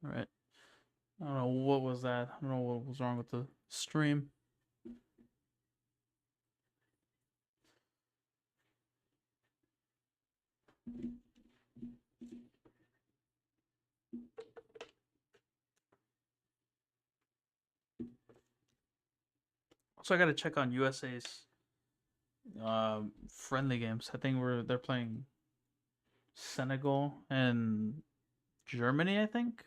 S1: All right. I don't know what was that. I don't know what was wrong with the stream. So I got to check on USA's friendly games. I think they're playing Senegal and Germany, I think.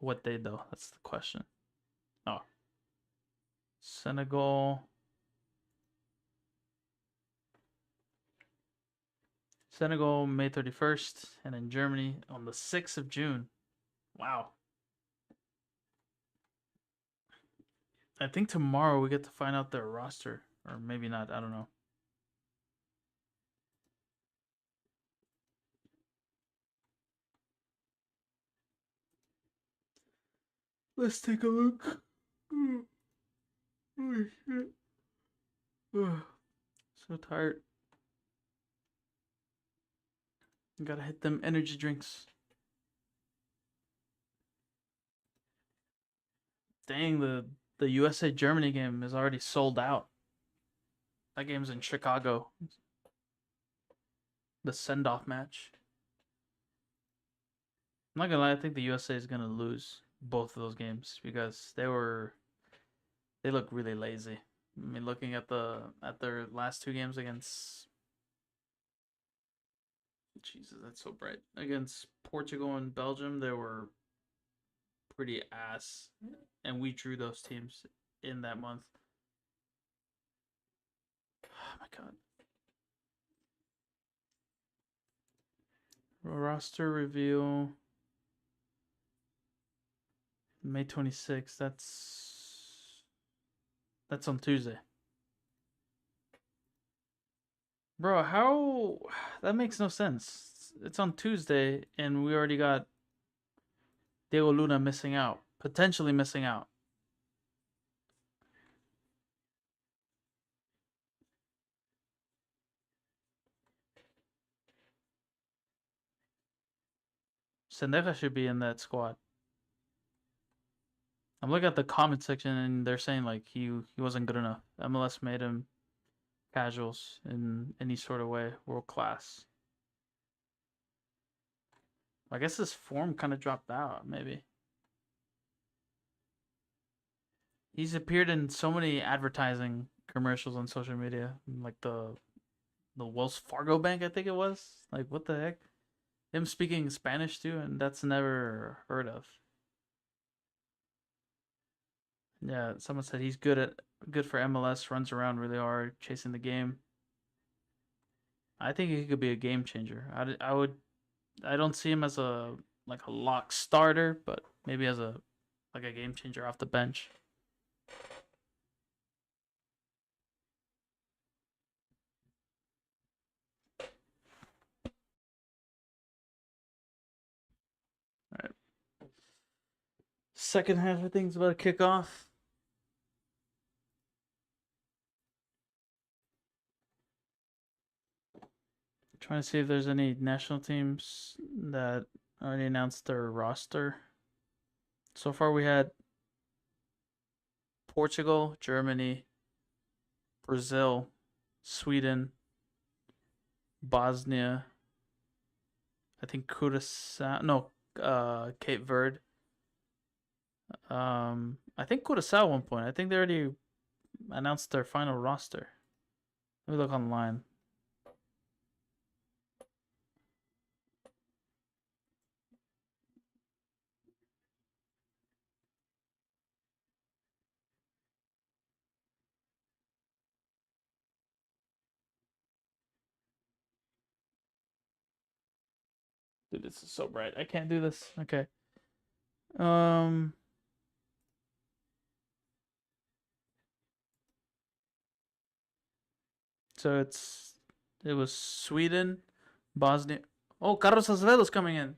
S1: What day though? That's the question. Oh. Senegal. Senegal May 31st, and then Germany on the 6th of June. Wow. I think tomorrow we get to find out their roster. Or maybe not, I don't know. Let's take a look. Holy shit. So tired. Gotta hit them energy drinks. Dang, the USA Germany game is already sold out. That game's in Chicago. The send off match. I'm not gonna lie, I think the USA is gonna lose both of those games because they look really lazy. I mean, looking at their last 2 games against, Jesus, that's so bright, against Portugal and Belgium, they were pretty ass, and we drew those teams in that month. Oh my god. Roster reveal May 26th. That's on Tuesday. Bro, how that makes no sense. It's on Tuesday and we already got Diego Luna missing out, potentially missing out. Sendeja should be in that squad. I'm looking at the comment section and they're saying like he wasn't good enough. MLS made him casuals in any sort of way, world class. I guess his form kind of dropped out, maybe. He's appeared in so many advertising commercials on social media, like the Wells Fargo Bank, I think it was. Like, what the heck? Him speaking Spanish too, and that's never heard of. Yeah, someone said he's good for MLS, runs around really hard, chasing the game. I think he could be a game changer. I don't see him as a lock starter, but maybe as a game changer off the bench. All right. Second half of things about to kick off. Trying to see if there's any national teams that already announced their roster. So far, we had Portugal, Germany, Brazil, Sweden, Bosnia. I think Curaçao. No, Cape Verde. I think Curaçao at one point. I think they already announced their final roster. Let me look online. Dude, this is so bright. I can't do this. Okay. Um. So it was Sweden, Bosnia. Oh, Carlos Acevedo's coming in.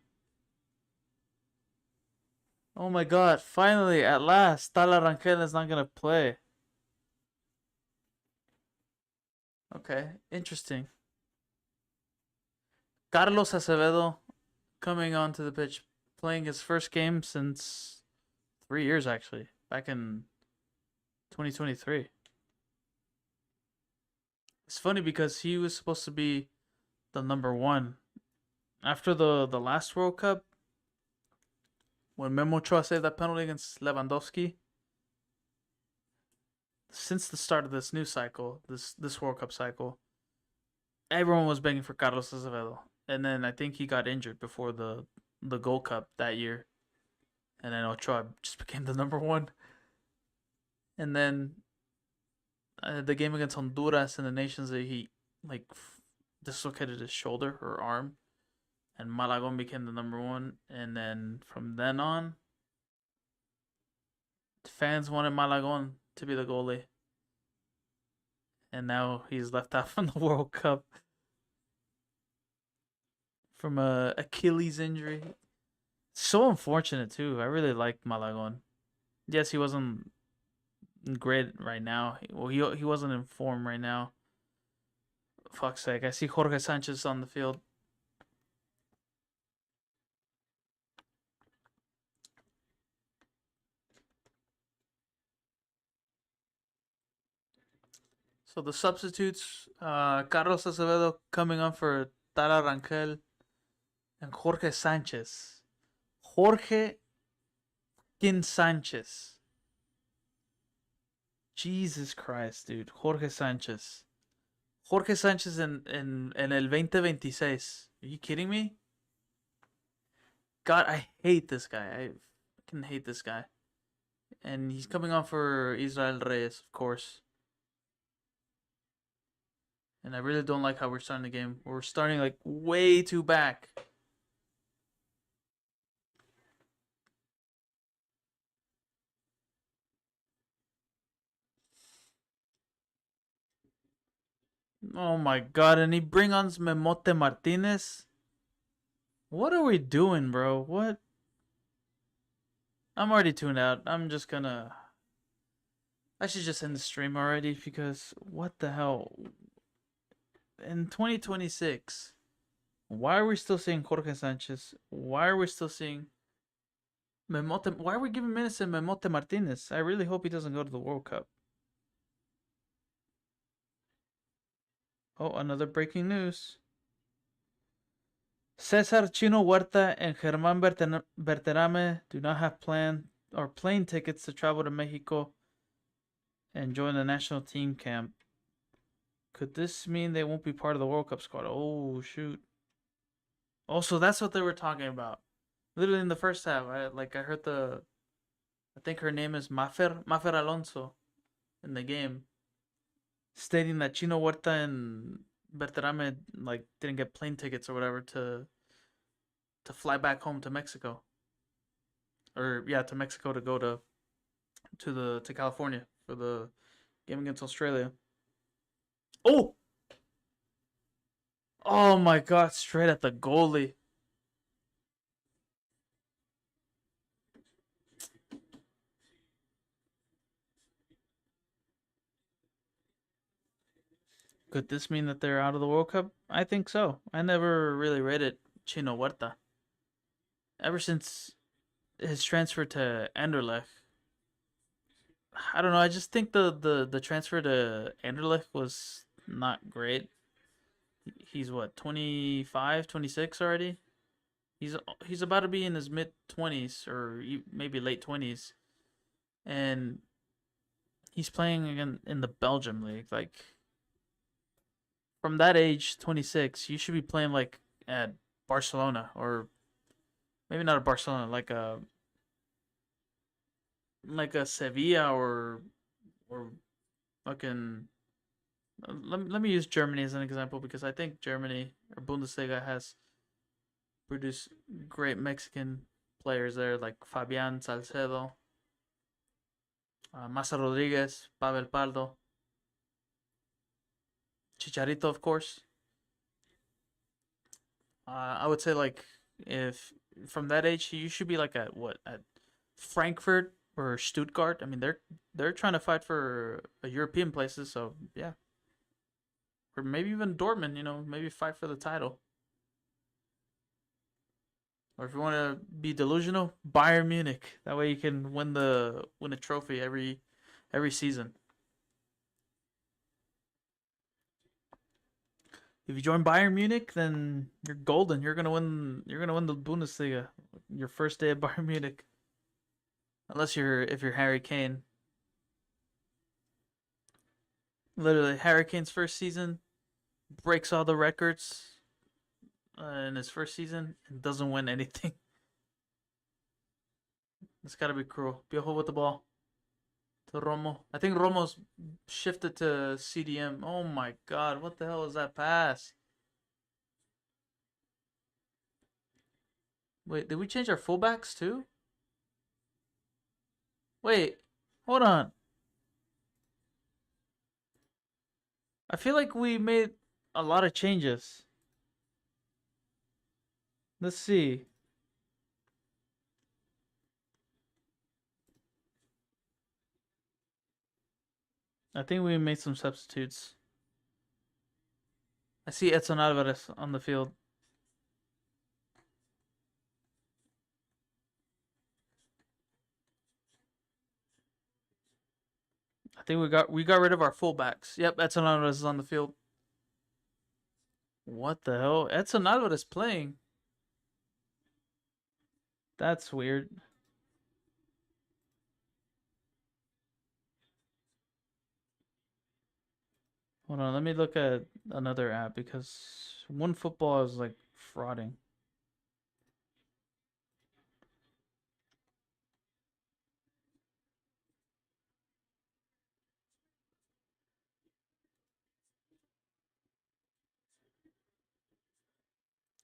S1: Oh my God! Finally, at last, Tala Rangel is not gonna play. Okay, interesting. Carlos Acevedo coming onto the pitch, playing his first game since 3 years actually, back in 2023. It's funny because he was supposed to be the number one after the last World Cup when Memo Ochoa saved that penalty against Lewandowski. Since the start of this new cycle, this World Cup cycle, everyone was begging for Carlos Acevedo, and then I think he got injured before the Gold Cup that year, and then Ochoa just became the number one. And then the game against Honduras in the Nations League, he like dislocated his shoulder or arm, and Malagon became the number one. And then from then on, fans wanted Malagon to be the goalie, and now he's left out from the World Cup from a Achilles injury. So unfortunate too. I really liked Malagon. Yes, he wasn't great right now. Well, he wasn't in form right now. Fuck's sake! I see Jorge Sanchez on the field. So the substitutes: Carlos Acevedo coming on for Tara Rangel and Jorge Sanchez. Jorge Kin Sanchez. Jesus Christ, dude. Jorge Sanchez. Jorge Sanchez en el 2026. Are you kidding me? God, I hate this guy. I fucking hate this guy. And he's coming on for Israel Reyes, of course. And I really don't like how we're starting the game. We're starting like way too back. Oh my God, and he bring on Memote Martinez? What are we doing, bro? What? I'm already tuned out. I'm just gonna... I should just end the stream already because what the hell? In 2026, why are we still seeing Jorge Sanchez? Why are we still seeing Memote? Why are we giving minutes to Memote Martinez? I really hope he doesn't go to the World Cup. Oh, another breaking news. Cesar Chino Huerta and Germán Berterame do not have plane tickets to travel to Mexico and join the national team camp. Could this mean they won't be part of the World Cup squad? Oh, shoot. Also, that's what they were talking about. Literally in the first half, I heard I think her name is Mafer Alonso in the game, stating that Chino Huerta and Berterame didn't get plane tickets or whatever to fly back home to Mexico. Or yeah, to Mexico to go to California for the game against Australia. Oh! Oh my God, straight at the goalie. Could this mean that they're out of the World Cup? I think so. I never really rated Chino Huerta. Ever since his transfer to Anderlecht, I don't know. I just think the transfer to Anderlecht was not great. He's what, 25, 26 already? He's he's about to be in his mid 20s or maybe late 20s, and he's playing in the Belgium league. Like from that age, 26, you should be playing like at Barcelona, or maybe not at Barcelona, like a Sevilla, or fucking. Let me use Germany as an example because I think Germany or Bundesliga has produced great Mexican players there, like Fabian Salcedo, Massa Rodriguez, Pavel Pardo, Chicharito, of course. I would say like if from that age you should be like at what, at Frankfurt or Stuttgart. I mean they're trying to fight for European places, so yeah, or maybe even Dortmund. Maybe fight for the title. Or if you want to be delusional, Bayern Munich. That way you can win a trophy every season. If you join Bayern Munich, then you're golden. You're gonna win. You're gonna win the Bundesliga your first day at Bayern Munich. Unless if you're Harry Kane. Literally, Harry Kane's first season breaks all the records in his first season and doesn't win anything. It's gotta be cruel. Piojo with the ball to Romo. I think Romo's shifted to CDM. Oh my god, what the hell is that pass? Wait, did we change our fullbacks too? Wait, hold on. I feel like we made a lot of changes. Let's see. I think we made some substitutes. I see Edson Alvarez on the field. I think we got rid of our fullbacks. Yep, Edson Alvarez is on the field. What the hell? Edson Alvarez playing? That's weird. Hold on, let me look at another app because OneFootball is like frauding.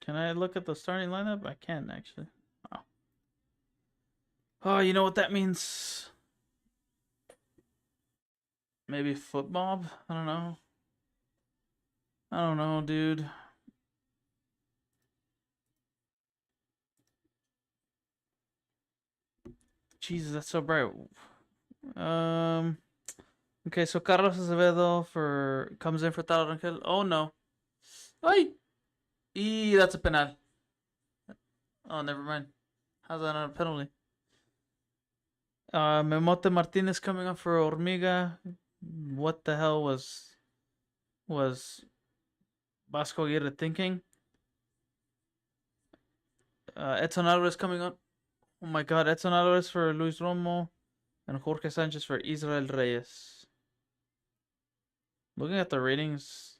S1: Can I look at the starting lineup? I can actually. Oh. Oh, you know what that means? Maybe football? I don't know. I don't know, dude. Jesus, that's so bright. Um. Okay, so Carlos Acevedo comes in for Talo Rangel. Oh no. Ay! That's a penal. Oh, never mind. How's that not a penalty? Memote Martinez coming up for Hormiga. What the hell was Vasco Aguirre thinking? Edson Alvarez coming on. Oh my god, Edson Alvarez for Luis Romo and Jorge Sanchez for Israel Reyes. Looking at the ratings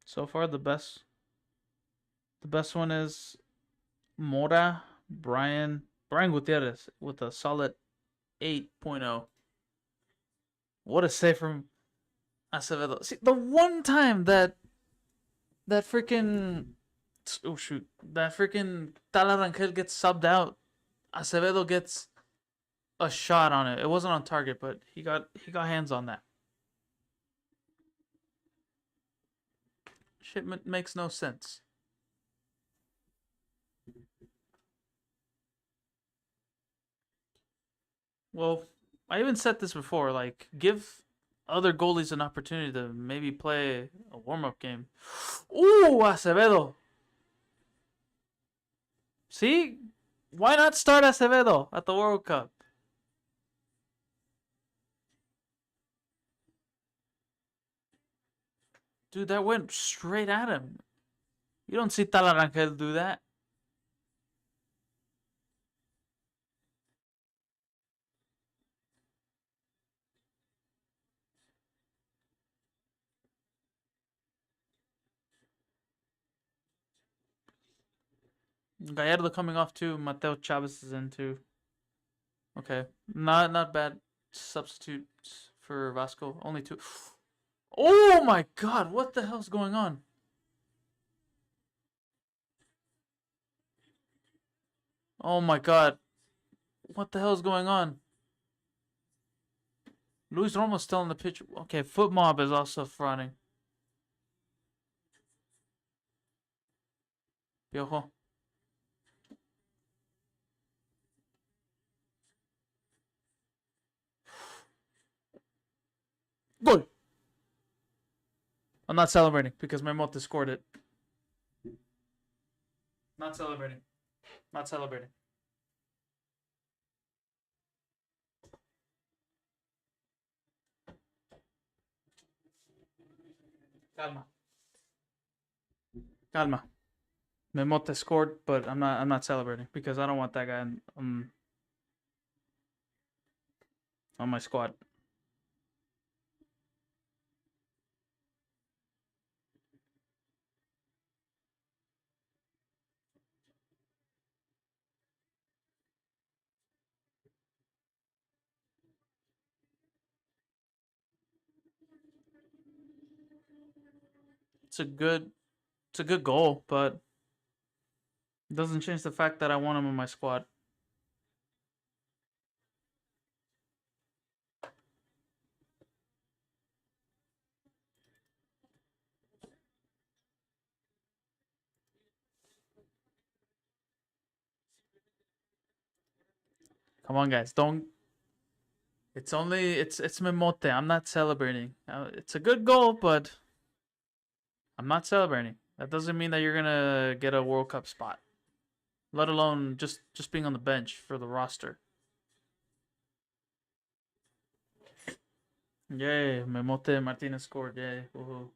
S1: so far, the best one is Mora, Brian Gutierrez with a solid 8.0. What a save from Acevedo. See, the one time that freaking that freaking Tala Rangel gets subbed out, Acevedo gets a shot on it. It wasn't on target, but he got hands on that. Shit makes no sense. Well, I even said this before. Like, give other goalies an opportunity to maybe play a warm-up game. Ooh, Acevedo. See? Why not start Acevedo at the World Cup? Dude, that went straight at him. You don't see Talarangel do that. Gallardo coming off too. Mateo Chavez is in too. Okay, not bad substitutes for Vasco. Only two. Oh my God! What the hell's going on? Oh my God! What the hell's going on? Luis Romo's still in the pitch. Okay, Foot Mob is also fronting. Piojo. Goal! I'm not celebrating because Memote scored it. Not celebrating. Not celebrating. Calma. Calma. Memote scored, but I'm not celebrating because I don't want that guy on my squad. It's a good goal, but it doesn't change the fact that I want him in my squad. Come on, guys, don't. It's Memote. I'm not celebrating. It's a good goal, but I'm not celebrating. That doesn't mean that you're gonna get a World Cup spot, let alone just being on the bench for the roster. Yay, Memote Martinez scored. Yay. Woohoo.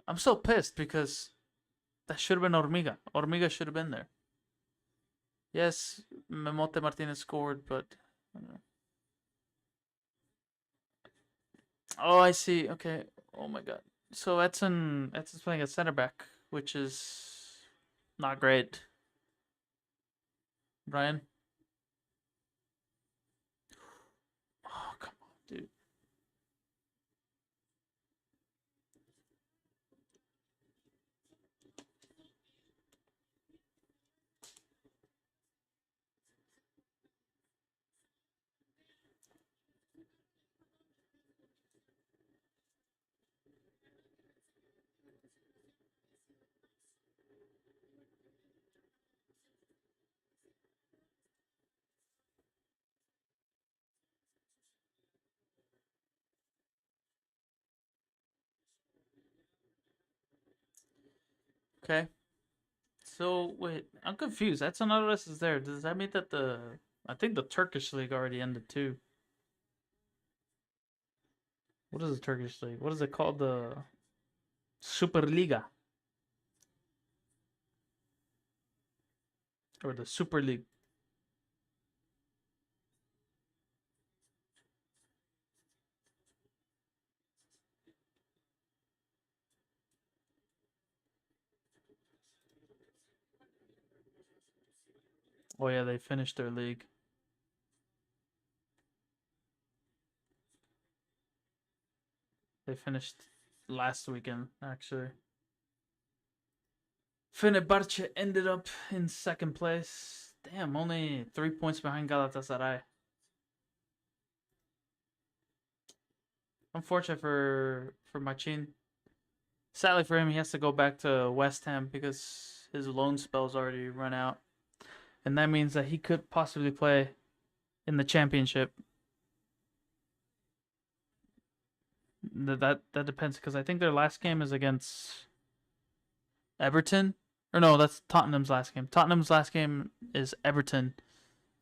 S1: I'm so pissed because that should have been Hormiga. Hormiga should have been there. Yes, Memote Martinez scored, but oh, I see. Okay. Oh my God. So Edson's playing at center back, which is not great. Brian. Oh, come on, dude. Okay. So wait, I'm confused. Edson Alvarez is there. Does that mean that I think the Turkish league already ended too? What is the Turkish league? What is it called? The Superliga or the Super League? Oh yeah, they finished their league. They finished last weekend actually. Fenerbahce ended up in second place. Damn, only 3 points behind Galatasaray. Unfortunate for Machin. Sadly for him, he has to go back to West Ham because his loan spell's already run out. And that means that he could possibly play in the championship. That depends because I think their last game is against Everton. Or no, that's Tottenham's last game. Tottenham's last game is Everton.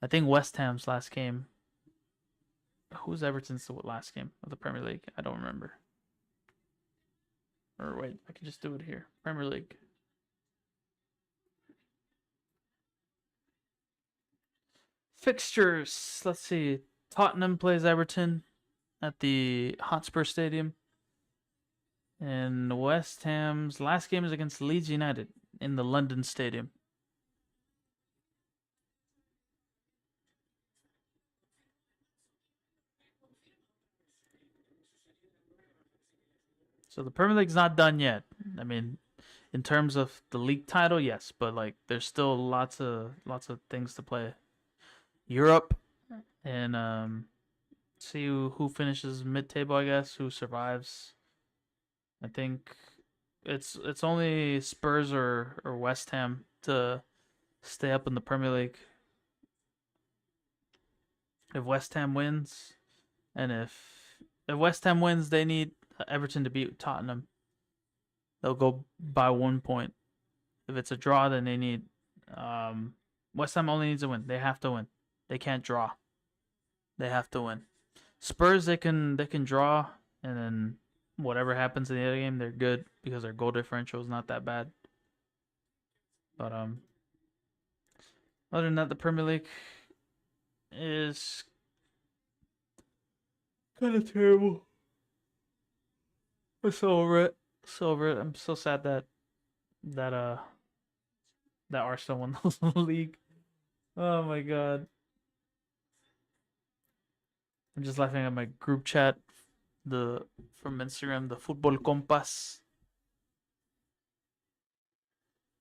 S1: I think West Ham's last game. Who's Everton's last game of the Premier League? I don't remember. Or wait, I can just do it here. Premier League. Fixtures. Let's see. Tottenham plays Everton at the Hotspur Stadium. And West Ham's last game is against Leeds United in the London Stadium. So the Premier League's not done yet. I mean, in terms of the league title, yes, but like there's still lots of things to play. Europe and see who finishes mid-table, I guess, who survives. I think it's only Spurs or West Ham to stay up in the Premier League. If West Ham wins, and if West Ham wins, they need Everton to beat Tottenham. They'll go by 1 point. If it's a draw, then they need West Ham only needs a win. They have to win. They can't draw. They have to win. Spurs they can draw, and then whatever happens in the other game, they're good because their goal differential is not that bad. But other than that, the Premier League is kind of terrible. I'm so over it. So over it. I'm so sad that Arsenal won the league. Oh my god. I'm just laughing at my group chat from Instagram, the Football Compas.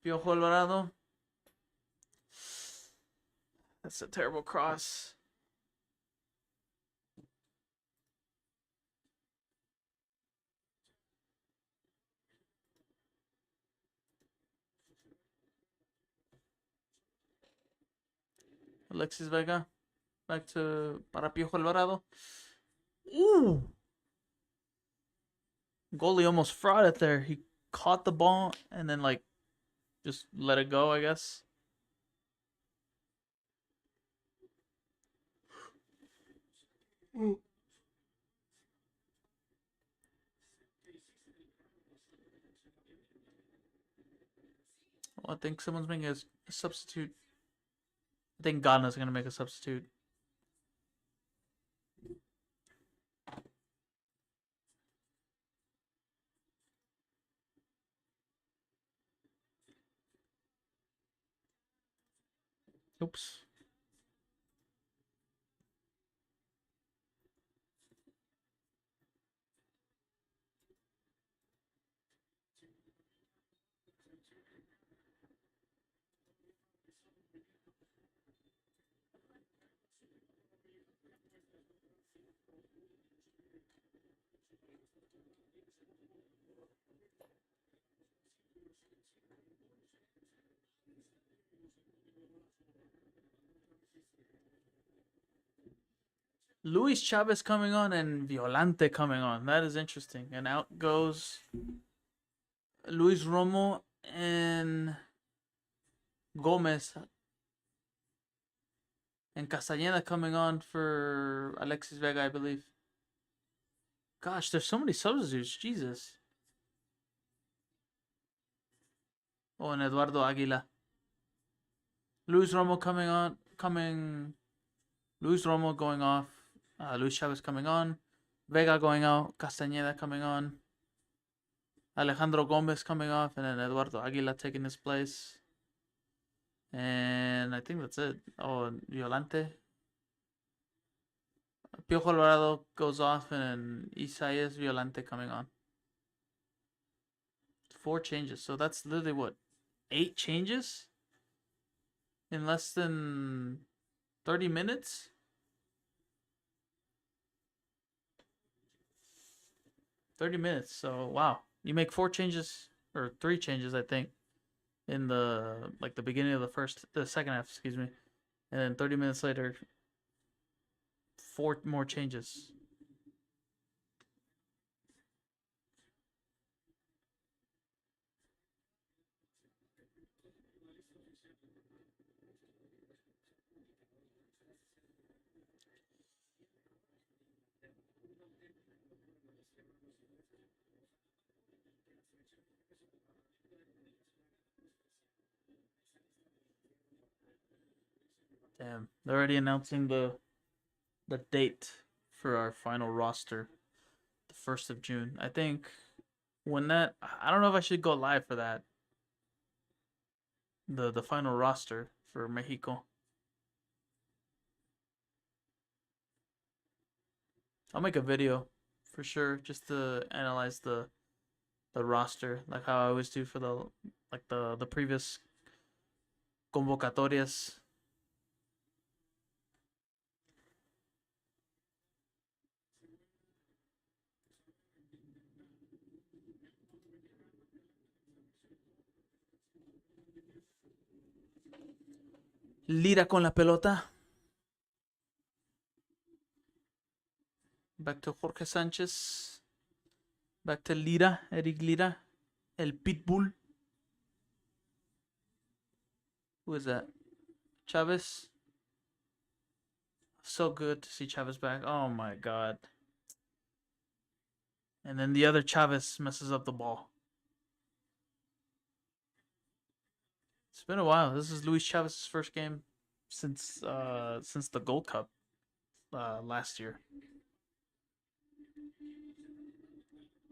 S1: Piojo Alvarado. That's a terrible cross. Alexis Vega. Back to para Piojo Alvarado. Ooh. Goalie almost fraud it there. He caught the ball and then like just let it go, I guess. Ooh. Well, I think someone's making a substitute. I think Ghana's going to make a substitute. Oops. Luis Chavez coming on and Violante coming on. That is interesting. And out goes Luis Romo and Gomez. And Castañeda coming on for Alexis Vega, I believe. Gosh, there's so many substitutes. Jesus. Oh, and Eduardo Aguila. Luis Romo Luis Romo going off. Luis Chavez coming on. Vega going out. Castañeda coming on. Alejandro Gomez coming off. And then Eduardo Aguila taking his place. And I think that's it. Oh, Violante. Piojo Alvarado goes off. And then Isaias Violante coming on. 4 changes. So that's literally what? 8 changes? In less than 30 minutes? So wow, you make 4 changes or 3 changes, I think, in the beginning of the second half, excuse me, and then 30 minutes later, 4 more changes. Damn, they're already announcing the date for our final roster, the 1st of June. I think when that, I don't know if I should go live for that. The final roster for Mexico. I'll make a video for sure just to analyze the roster like how I always do for the previous convocatorias. Lira con la pelota. Back to Jorge Sanchez. Back to Lira, Eric Lira, El Pitbull. Who is that? Chavez. So good to see Chavez back. Oh my god. And then the other Chavez messes up the ball. It's been a while. This is Luis Chavez's first game since the Gold Cup last year.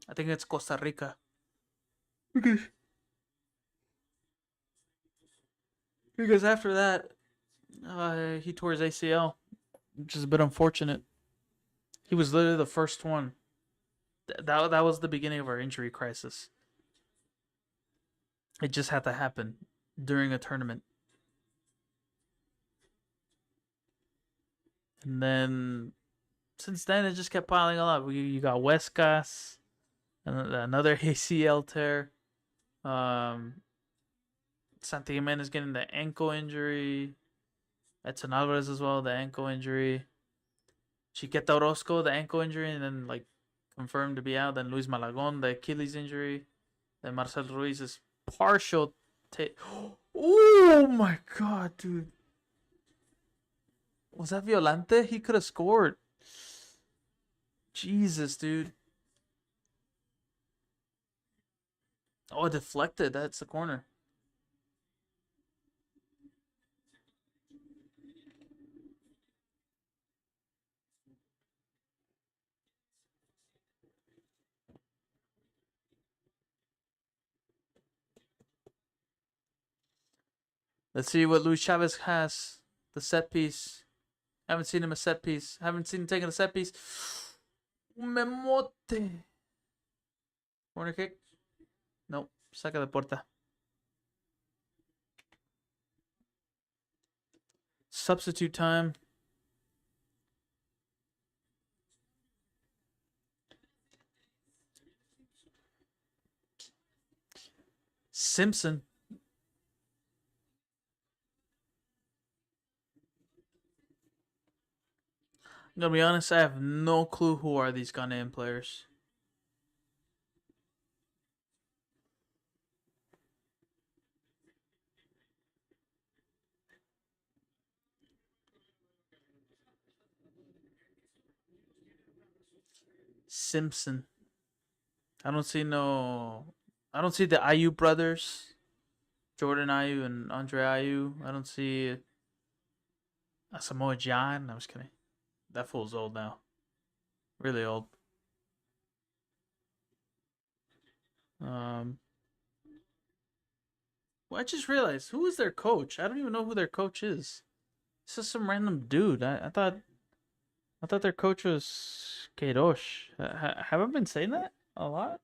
S1: I think it's Costa Rica. Because after that, he tore his ACL, which is a bit unfortunate. He was literally the first one. That was the beginning of our injury crisis. It just had to happen during a tournament. And then, since then, it just kept piling up. You got Huescas, another ACL tear. Santi Jimenez getting the ankle injury. Edson Alvarez as well, the ankle injury. Chiqueta Orozco, the ankle injury, and then like confirmed to be out. Then Luis Malagon, the Achilles injury. Then Marcel Ruiz's partial. Oh my god, dude! Was that Violante? He could have scored. Jesus, dude. Oh, it deflected. That's the corner. Let's see what Luis Chavez has. The set piece. Haven't seen him a set piece. Haven't seen him taking a set piece. Memote. Corner kick. Nope. Saca de puerta. Substitute time. Simpson. I'm gonna be honest, I have no clue who are these Ghanaian players. Simpson. I don't see the Ayew brothers. Jordan Ayew and Andre Ayew. I don't see Samoa John. I was kidding. That fool's old now. Really old. Well, I just realized, who is their coach? I don't even know who their coach is. It's just some random dude. I thought their coach was Queiroz. Have I been saying that a lot?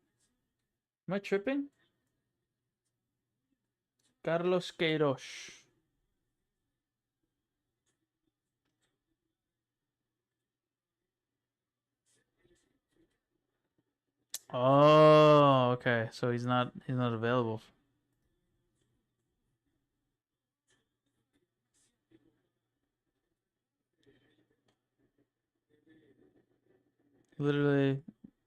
S1: Am I tripping? Carlos Queiroz. Oh, okay. So he's not available. Literally,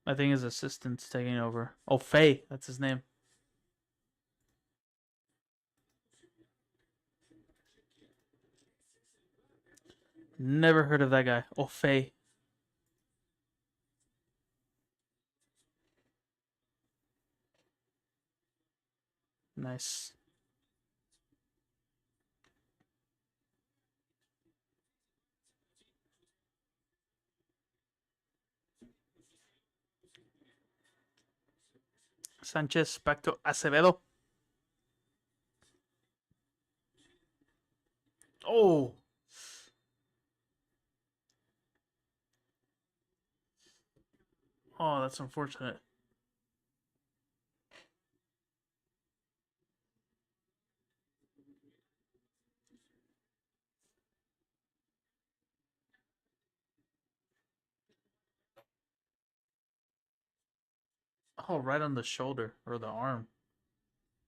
S1: I think his assistant's taking over. Oh, Faye, that's his name. Never heard of that guy. Oh, Faye. Nice. Sanchez back to Acevedo. Oh. Oh, that's unfortunate. Oh, right on the shoulder or the arm.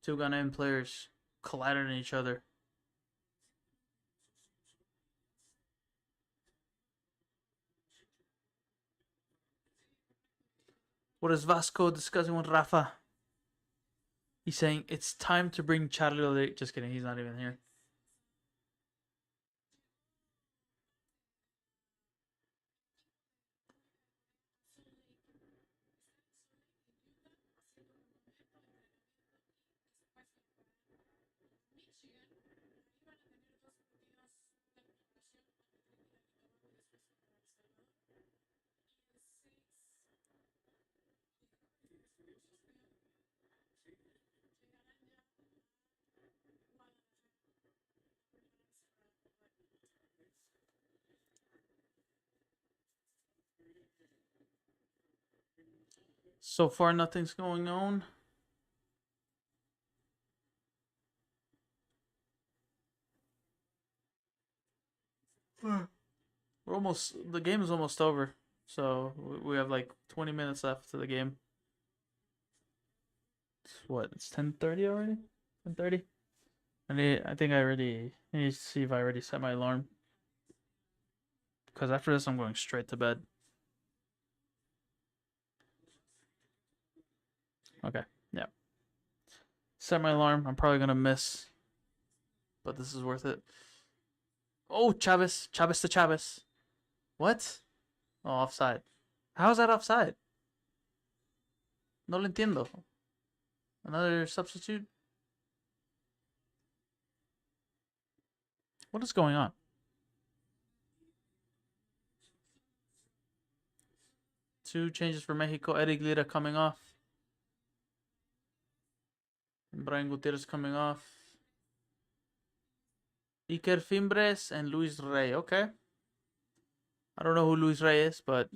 S1: Two Ghanaian players collided in each other. What is Vasco discussing with Rafa? He's saying it's time to bring Charlie. Just kidding, he's not even here. So far, nothing's going on. We're almost. The game is almost over. So we have like 20 minutes left to the game. What? It's 10:30 already. 10:30. I think I already need to see if I already set my alarm. Because after this, I'm going straight to bed. Okay. Yeah. Set my alarm. I'm probably gonna miss, but this is worth it. Oh, Chavez. Chavez to Chavez. What? Oh, offside. How is that offside? No lo entiendo. Another substitute? What is going on? Two changes for Mexico. Eric Lira coming off. Brian Gutierrez coming off. Iker Fimbres and Luis Rey. Okay. I don't know who Luis Rey is, but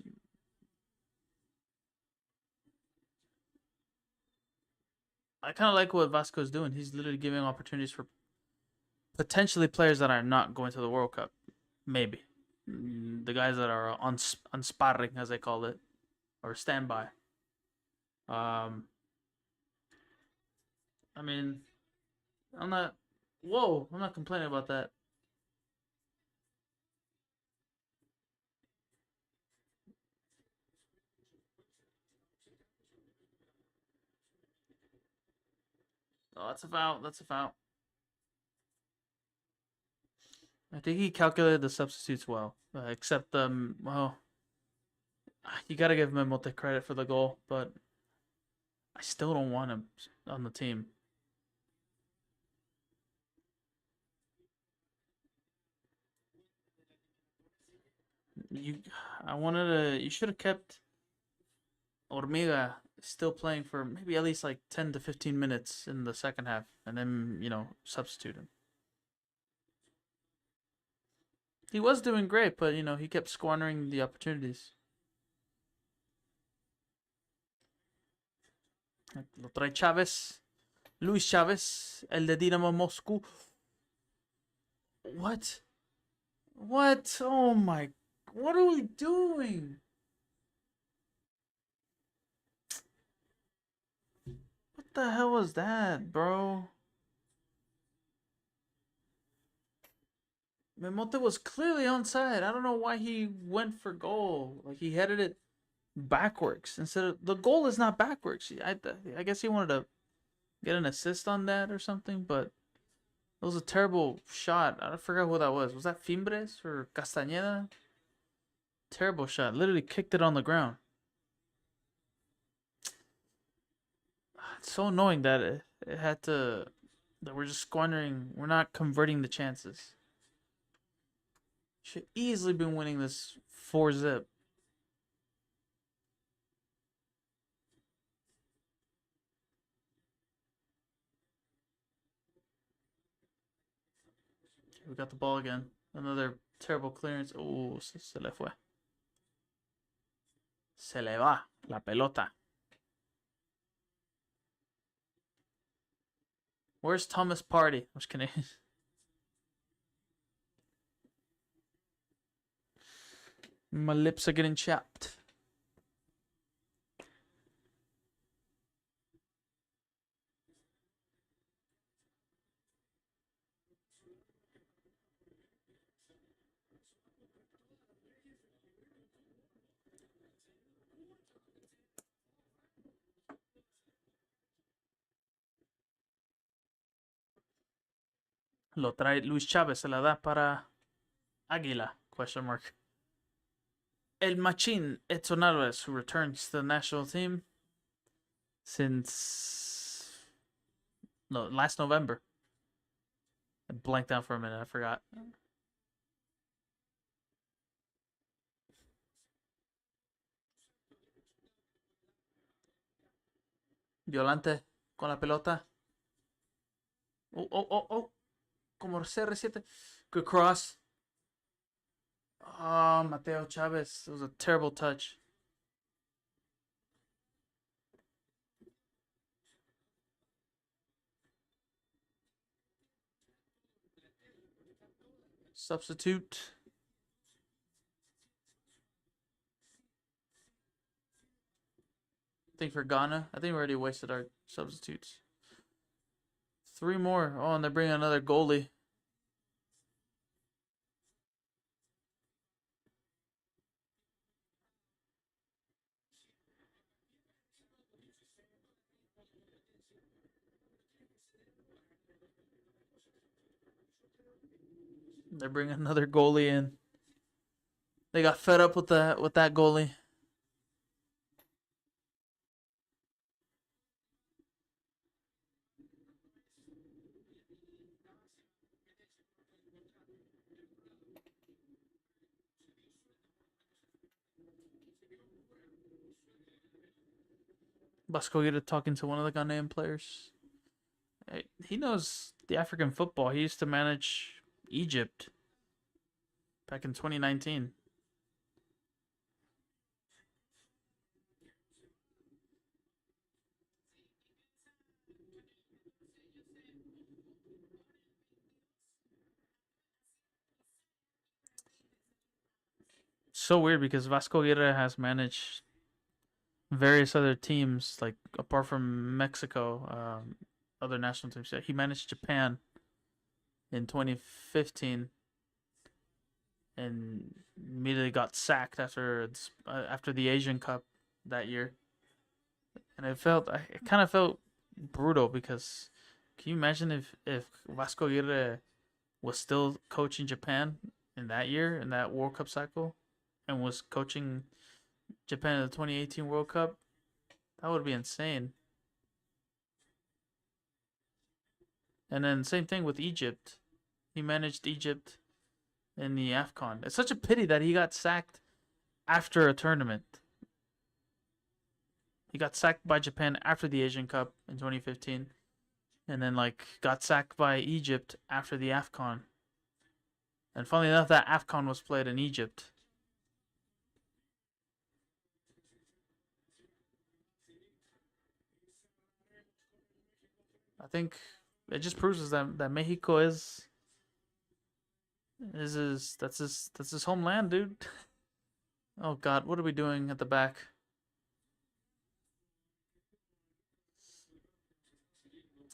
S1: I kind of like what Vasco's doing. He's literally giving opportunities for potentially players that are not going to the World Cup. Maybe. The guys that are on sparring, as they call it, or standby. Um, I mean, I'm not. Whoa, I'm not complaining about that. Oh, that's a foul. That's a foul. I think he calculated the substitutes well, except well, you got to give Memote credit for the goal, but I still don't want him on the team. You, I wanted to. You should have kept Ormiga still playing for maybe at least like 10 to 15 minutes in the second half, and then substitute him. He was doing great, but he kept squandering the opportunities. Lo trae Chávez. Luis Chávez, el de Dinamo Moscú. What? What? Oh my. What are we doing? What the hell was that, bro? Memote was clearly onside. I don't know why he went for goal. Like he headed it backwards instead of the goal is not backwards. I guess he wanted to get an assist on that or something, but it was a terrible shot. I forgot who that was. Was that Fimbres or Castañeda? Terrible shot. Literally kicked it on the ground. It's so annoying that it had to. That we're just squandering. We're not converting the chances. Should easily been winning this 4-zip. We got the ball again. Another terrible clearance. Oh, se le fue. Se le va la pelota. Where's Thomas Party? I'm just kidding. My lips are getting chapped. Lo trae Luis Chávez. Se la da para Águila? Question mark. El Machín Edson Alvarez, who returns to the national team since last November. I blanked out for a minute. I forgot. Violante con la pelota. Oh. Como CR7. Good cross. Oh, Mateo Chavez. It was a terrible touch. Substitute. I think for Ghana. I think we already wasted our substitutes. 3 more. Oh, and they're bringing another goalie. They're bringing another goalie in. They got fed up with that goalie. Bascoguera talking to one of the Ghanaian players. He knows the African football. He used to manage Egypt back in 2019. So weird because Vasco Aguirre has managed various other teams, like apart from Mexico, other national teams. Yeah, he managed Japan in 2015 and immediately got sacked after the Asian Cup that year. And it kind of felt brutal because can you imagine if Vasco Aguirre was still coaching Japan in that year in that World Cup cycle and was coaching Japan in the 2018 World Cup? That would be insane. And then same thing with Egypt. He managed Egypt in the AFCON. It's such a pity that he got sacked after a tournament. He got sacked by Japan after the Asian Cup in 2015. And then got sacked by Egypt after the AFCON. And funnily enough, that AFCON was played in Egypt. I think it just proves that Mexico is that's his homeland, dude. Oh God, what are we doing at the back?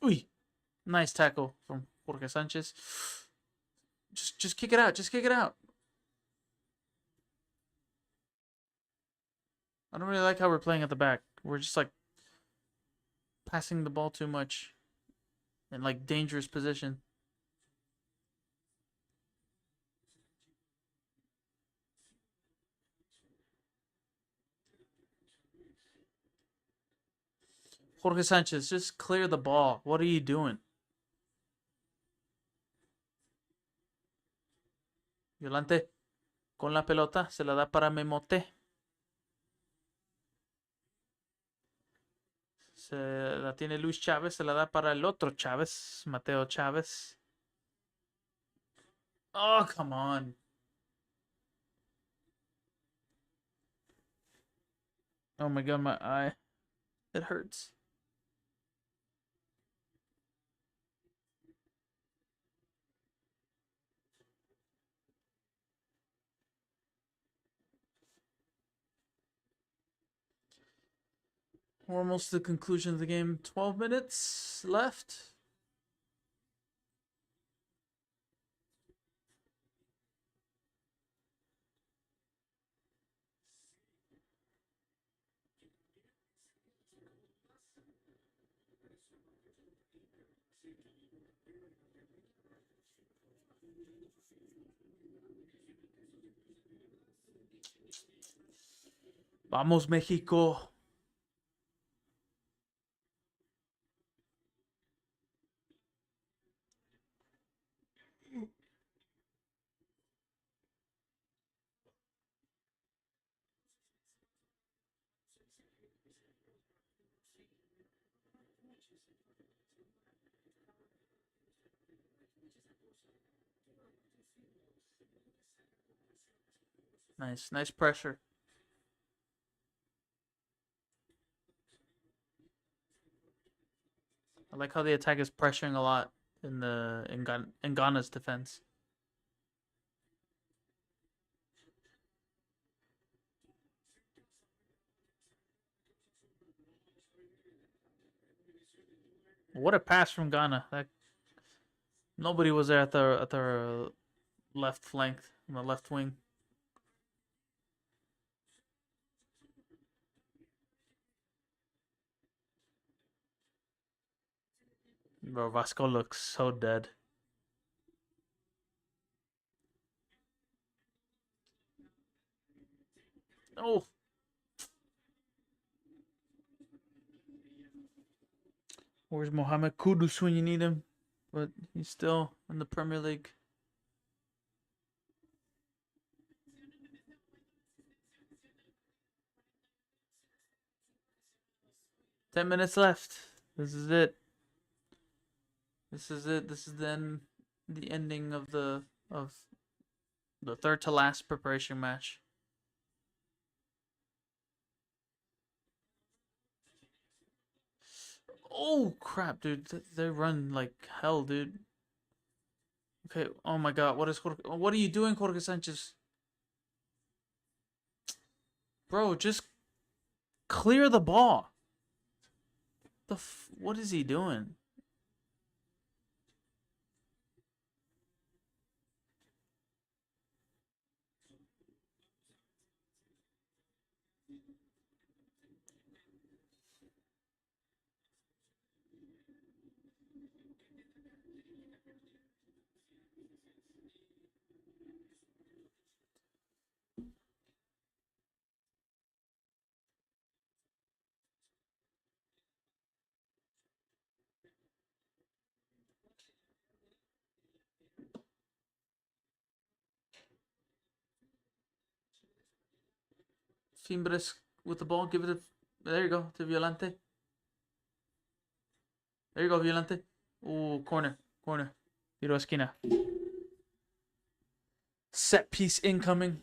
S1: Uy, nice tackle from Jorge Sanchez. Just kick it out. Just kick it out. I don't really like how we're playing at the back. We're just like passing the ball too much in like dangerous position. Jorge Sanchez, just clear the ball. What are you doing? Violante con la pelota, se la da para Memote. Se la tiene Luis Chávez, se la da para el otro Chávez, Mateo Chávez. Oh, come on. Oh my god, my eye. It hurts. We're almost to the conclusion of the game. 12 minutes left. Vamos, México. Nice pressure. I like how the attack is pressuring a lot in Ghana's defense. What a pass from Ghana! That nobody was there at the left flank, on the left wing. Bro, Vasco looks so dead. Oh. Where's Mohamed Kudus when you need him? But he's still in the Premier League. Ten minutes left. This is it. This is it. This is then the ending of the third to last preparation match. Oh crap, dude! They run like hell, dude. Okay. Oh my god. What are you doing, Jorge Sanchez? Bro, just clear the ball. What is he doing? Fimbres with the ball. Give it a. There you go to Violante. There you go, Violante. Ooh, corner. Tiro esquina. Set piece incoming.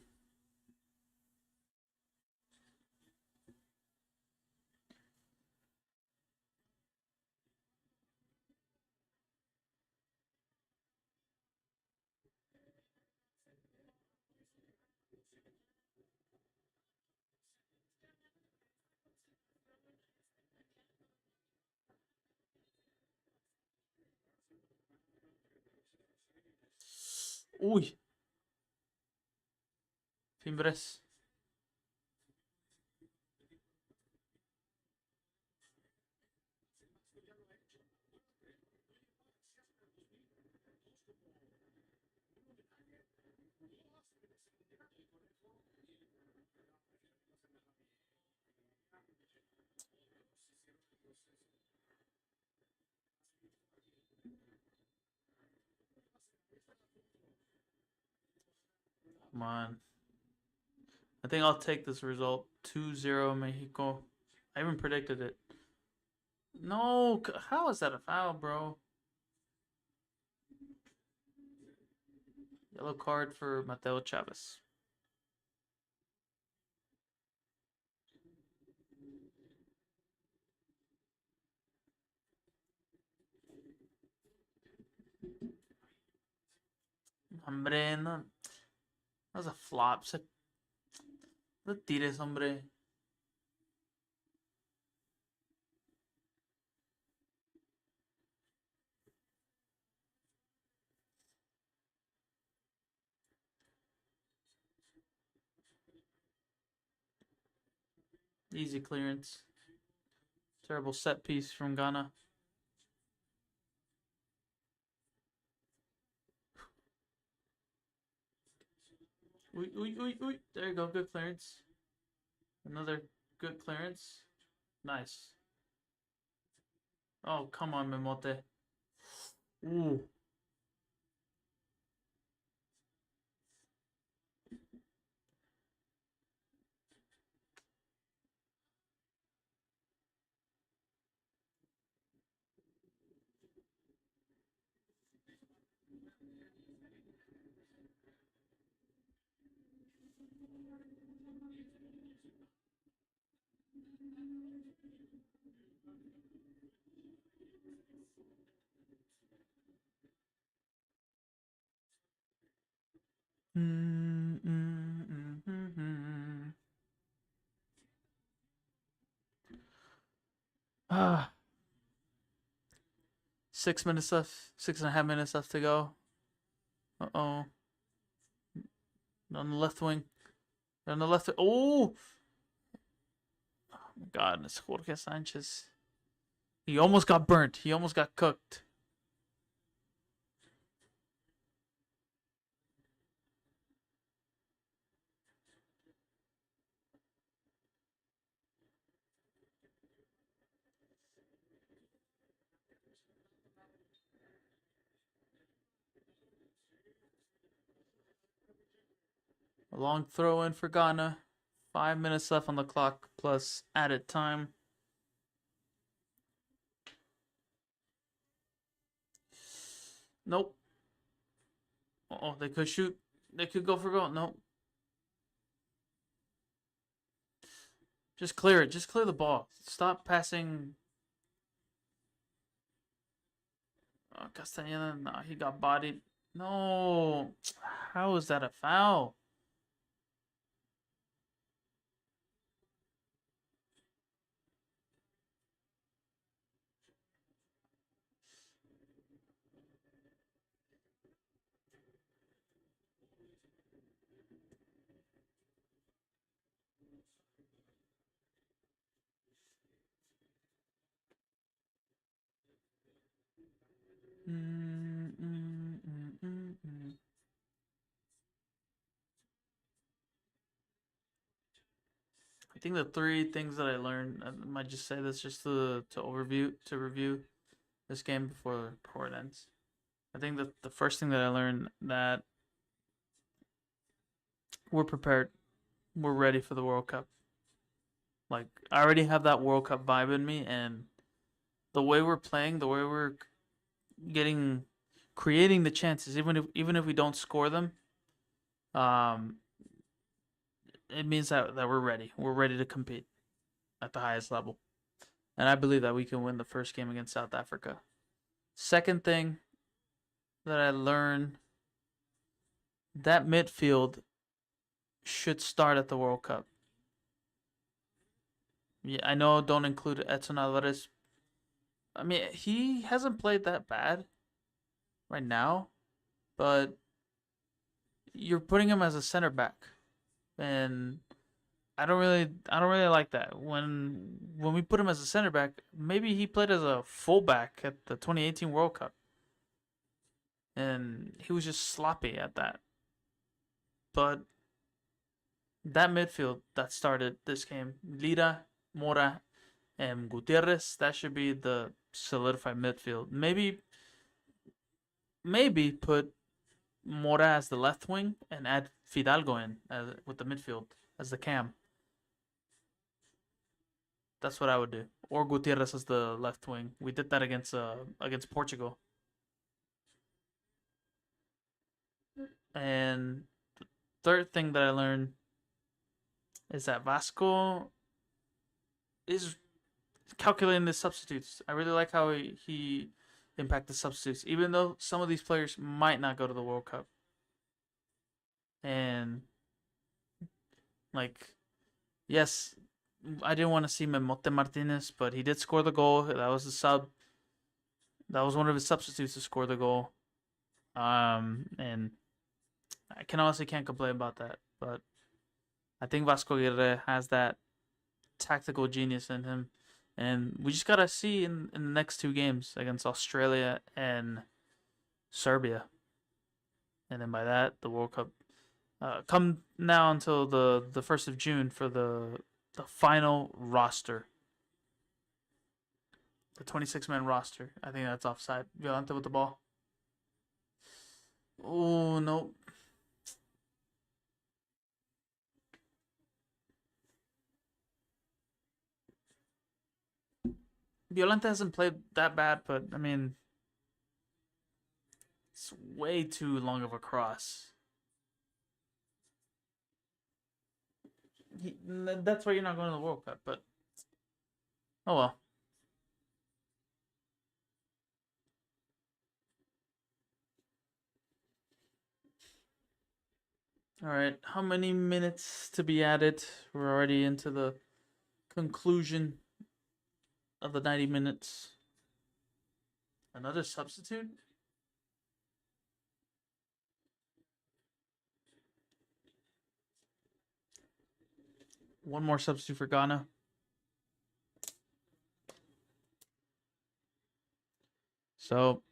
S1: Uy. Fimbres. Come on. I think I'll take this result. 2-0 Mexico. I even predicted it. No, how is that a foul, bro? Yellow card for Mateo Chavez. Hombre, no. That was a flop. No tires, hombre. Easy clearance. Terrible set piece from Ghana. Ooh. There you go. Good clearance. Another good clearance. Nice. Oh, come on, Memote. Ooh. Ah, 6 minutes left. 6.5 minutes left to go. Uh-oh. On the left wing. On the left. Oh! Oh my God, it's Jorge Sanchez. He almost got burnt. He almost got cooked. A long throw in for Ghana. 5 minutes left on the clock plus added time. Nope. Oh, they could shoot. They could go for goal. Nope. Just clear it. Just clear the ball. Stop passing. Oh, Castellana. No, he got bodied. No. How is that a foul? I think the three things that I learned, I might just say this just to review this game before it ends. I think that the first thing that I learned that we're prepared, we're ready for the World Cup. Like I already have that World Cup vibe in me, and the way we're playing, the way we're getting, creating the chances, even if we don't score them, um, it means that we're ready. We're ready to compete at the highest level, and I believe that we can win the first game against South Africa. Second thing that I learned, that midfield should start at the World Cup. Yeah, I know don't include Edson Alvarez. I mean, he hasn't played that bad right now, but you're putting him as a center back, and I don't really like that. When we put him as a center back, maybe he played as a fullback at the 2018 World Cup, and he was just sloppy at that. But that midfield that started this game, Lira, Mora, and Gutierrez, that should be the solidified midfield. Maybe put Mora as the left wing and add Fidalgo in with the midfield as the cam. That's what I would do. Or Gutierrez as the left wing. We did that against Portugal. And the third thing that I learned is that Vasco is calculating the substitutes. I really like how he impacted substitutes, even though some of these players might not go to the World Cup. And like, yes, I didn't want to see Memote Martinez, but he did score the goal. That was the sub. That was one of his substitutes to score the goal. And I honestly can't complain about that. But I think Vasco Aguirre has that tactical genius in him. And we just got to see in the next two games against Australia and Serbia. And then by that, the World Cup. Come now until the 1st of June for the final roster. The 26-man roster. I think that's offside. Violante with the ball. Oh, no. Violante hasn't played that bad, but I mean, it's way too long of a cross. That's why you're not going to the World Cup, but oh well. All right, how many minutes to be added? We're already into the conclusion of the 90 minutes. Another substitute? One more substitute for Ghana. So,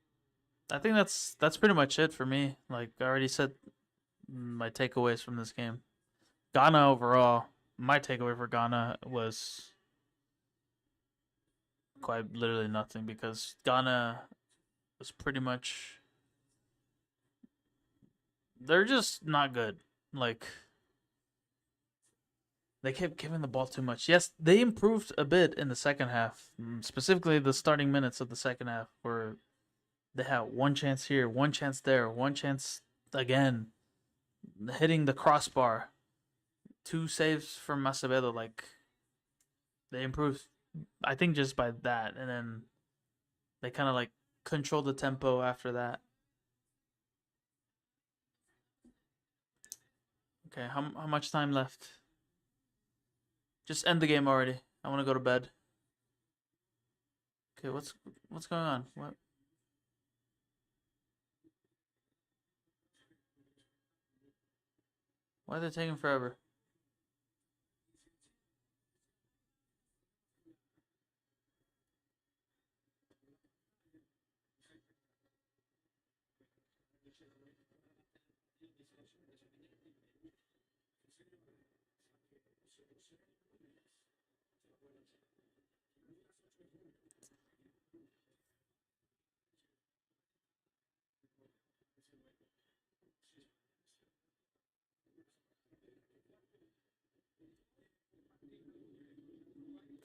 S1: I think that's pretty much it for me. Like I already said, my takeaways from this game. Ghana overall, my takeaway for Ghana was quite literally nothing because Ghana was pretty much, they're just not good. Like they kept giving the ball too much. Yes, they improved a bit in the second half, specifically the starting minutes of the second half, where they had one chance here, one chance there, one chance again, hitting the crossbar, two saves from Macevedo. Like they improved, I think, just by that, and then they kind of like controlled the tempo after that. Okay, how much time left? Just end the game already. I want to go to bed. Okay, what's going on? What? Why are they taking forever?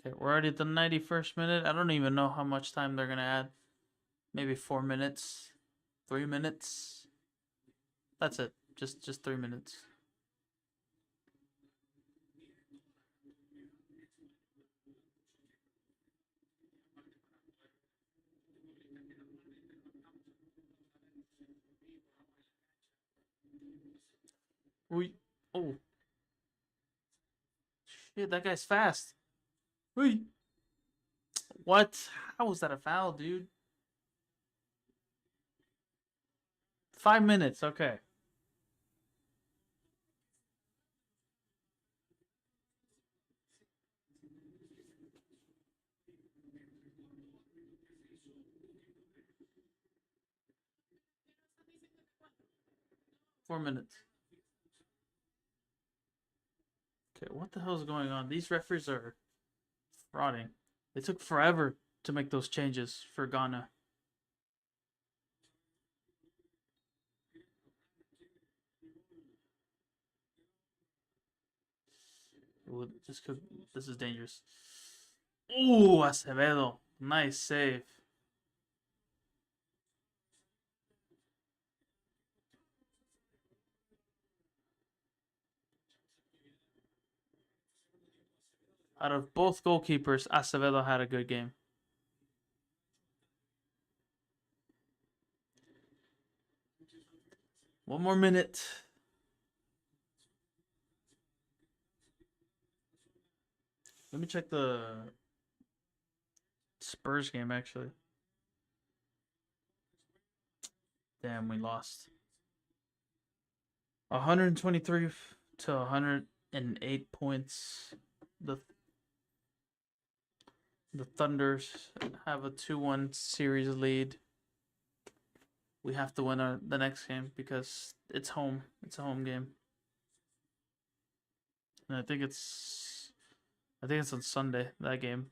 S1: Okay, we're already at the 91st minute. I don't even know how much time they're gonna add. Maybe 4 minutes, 3 minutes. That's it. Just 3 minutes. We oh shit, that guy's fast. Wait, what? How was that a foul, dude? 5 minutes. Okay. Four minutes. Okay, what the hell is going on? These referees are frauding. They took forever to make those changes for Ghana. Ooh, this is dangerous. Ooh, Acevedo. Nice save. Out of both goalkeepers, Acevedo had a good game. One more minute. Let me check the Spurs game, actually. Damn, we lost. 123 to 108 points. The Thunders have a 2-1 series lead. We have to win the next game because it's home. It's a home game. And I think it's on Sunday, that game.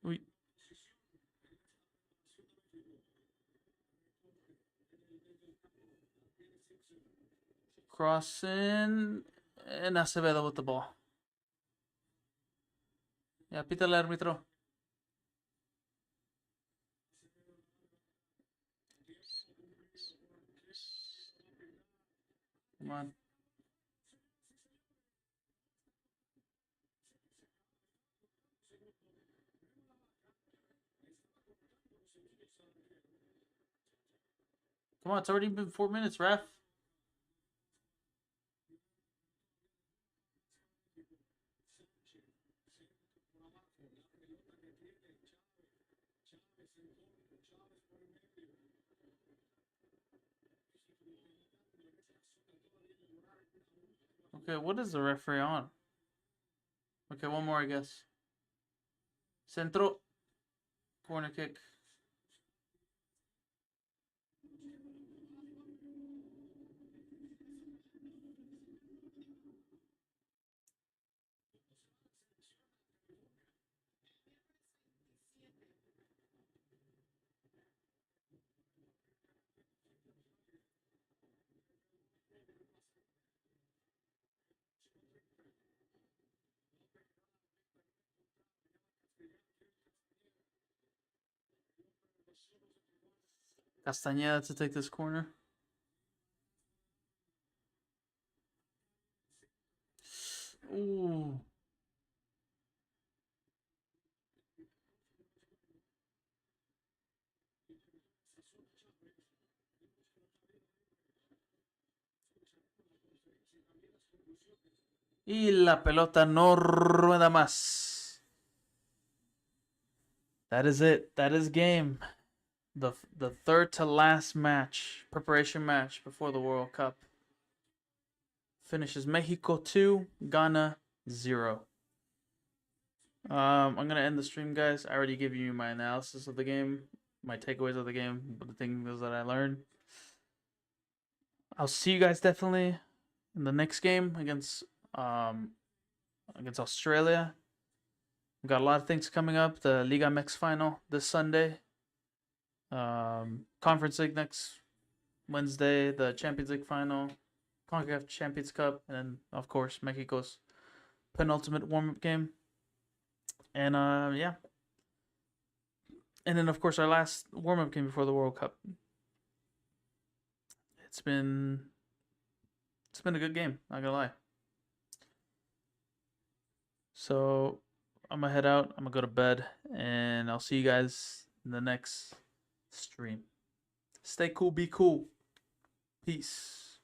S1: We crossing and Acevedo with the ball. Yeah, pita el árbitro. Come on. Come on, it's already been 4 minutes, ref. Okay, what is the referee on? Okay, one more, I guess. Centro. Corner kick. Castañeda to take this corner. Ooh. Y la pelota no rueda más. That is it. That is game. The third to last match, preparation match before the World Cup. Finishes Mexico 2, Ghana 0. I'm gonna end the stream, guys. I already gave you my analysis of the game, my takeaways of the game, the things that I learned. I'll see you guys definitely in the next game against Australia. We've got a lot of things coming up. The Liga MX final this Sunday. Conference League next Wednesday. The Champions League final. CONCACAF Champions Cup. And then, of course, Mexico's penultimate warm-up game. And, yeah. And then, of course, our last warm-up game before the World Cup. It's been a good game, not gonna lie. So I'm gonna head out. I'm gonna go to bed, and I'll see you guys in the next stream. Stay cool, be cool. Peace.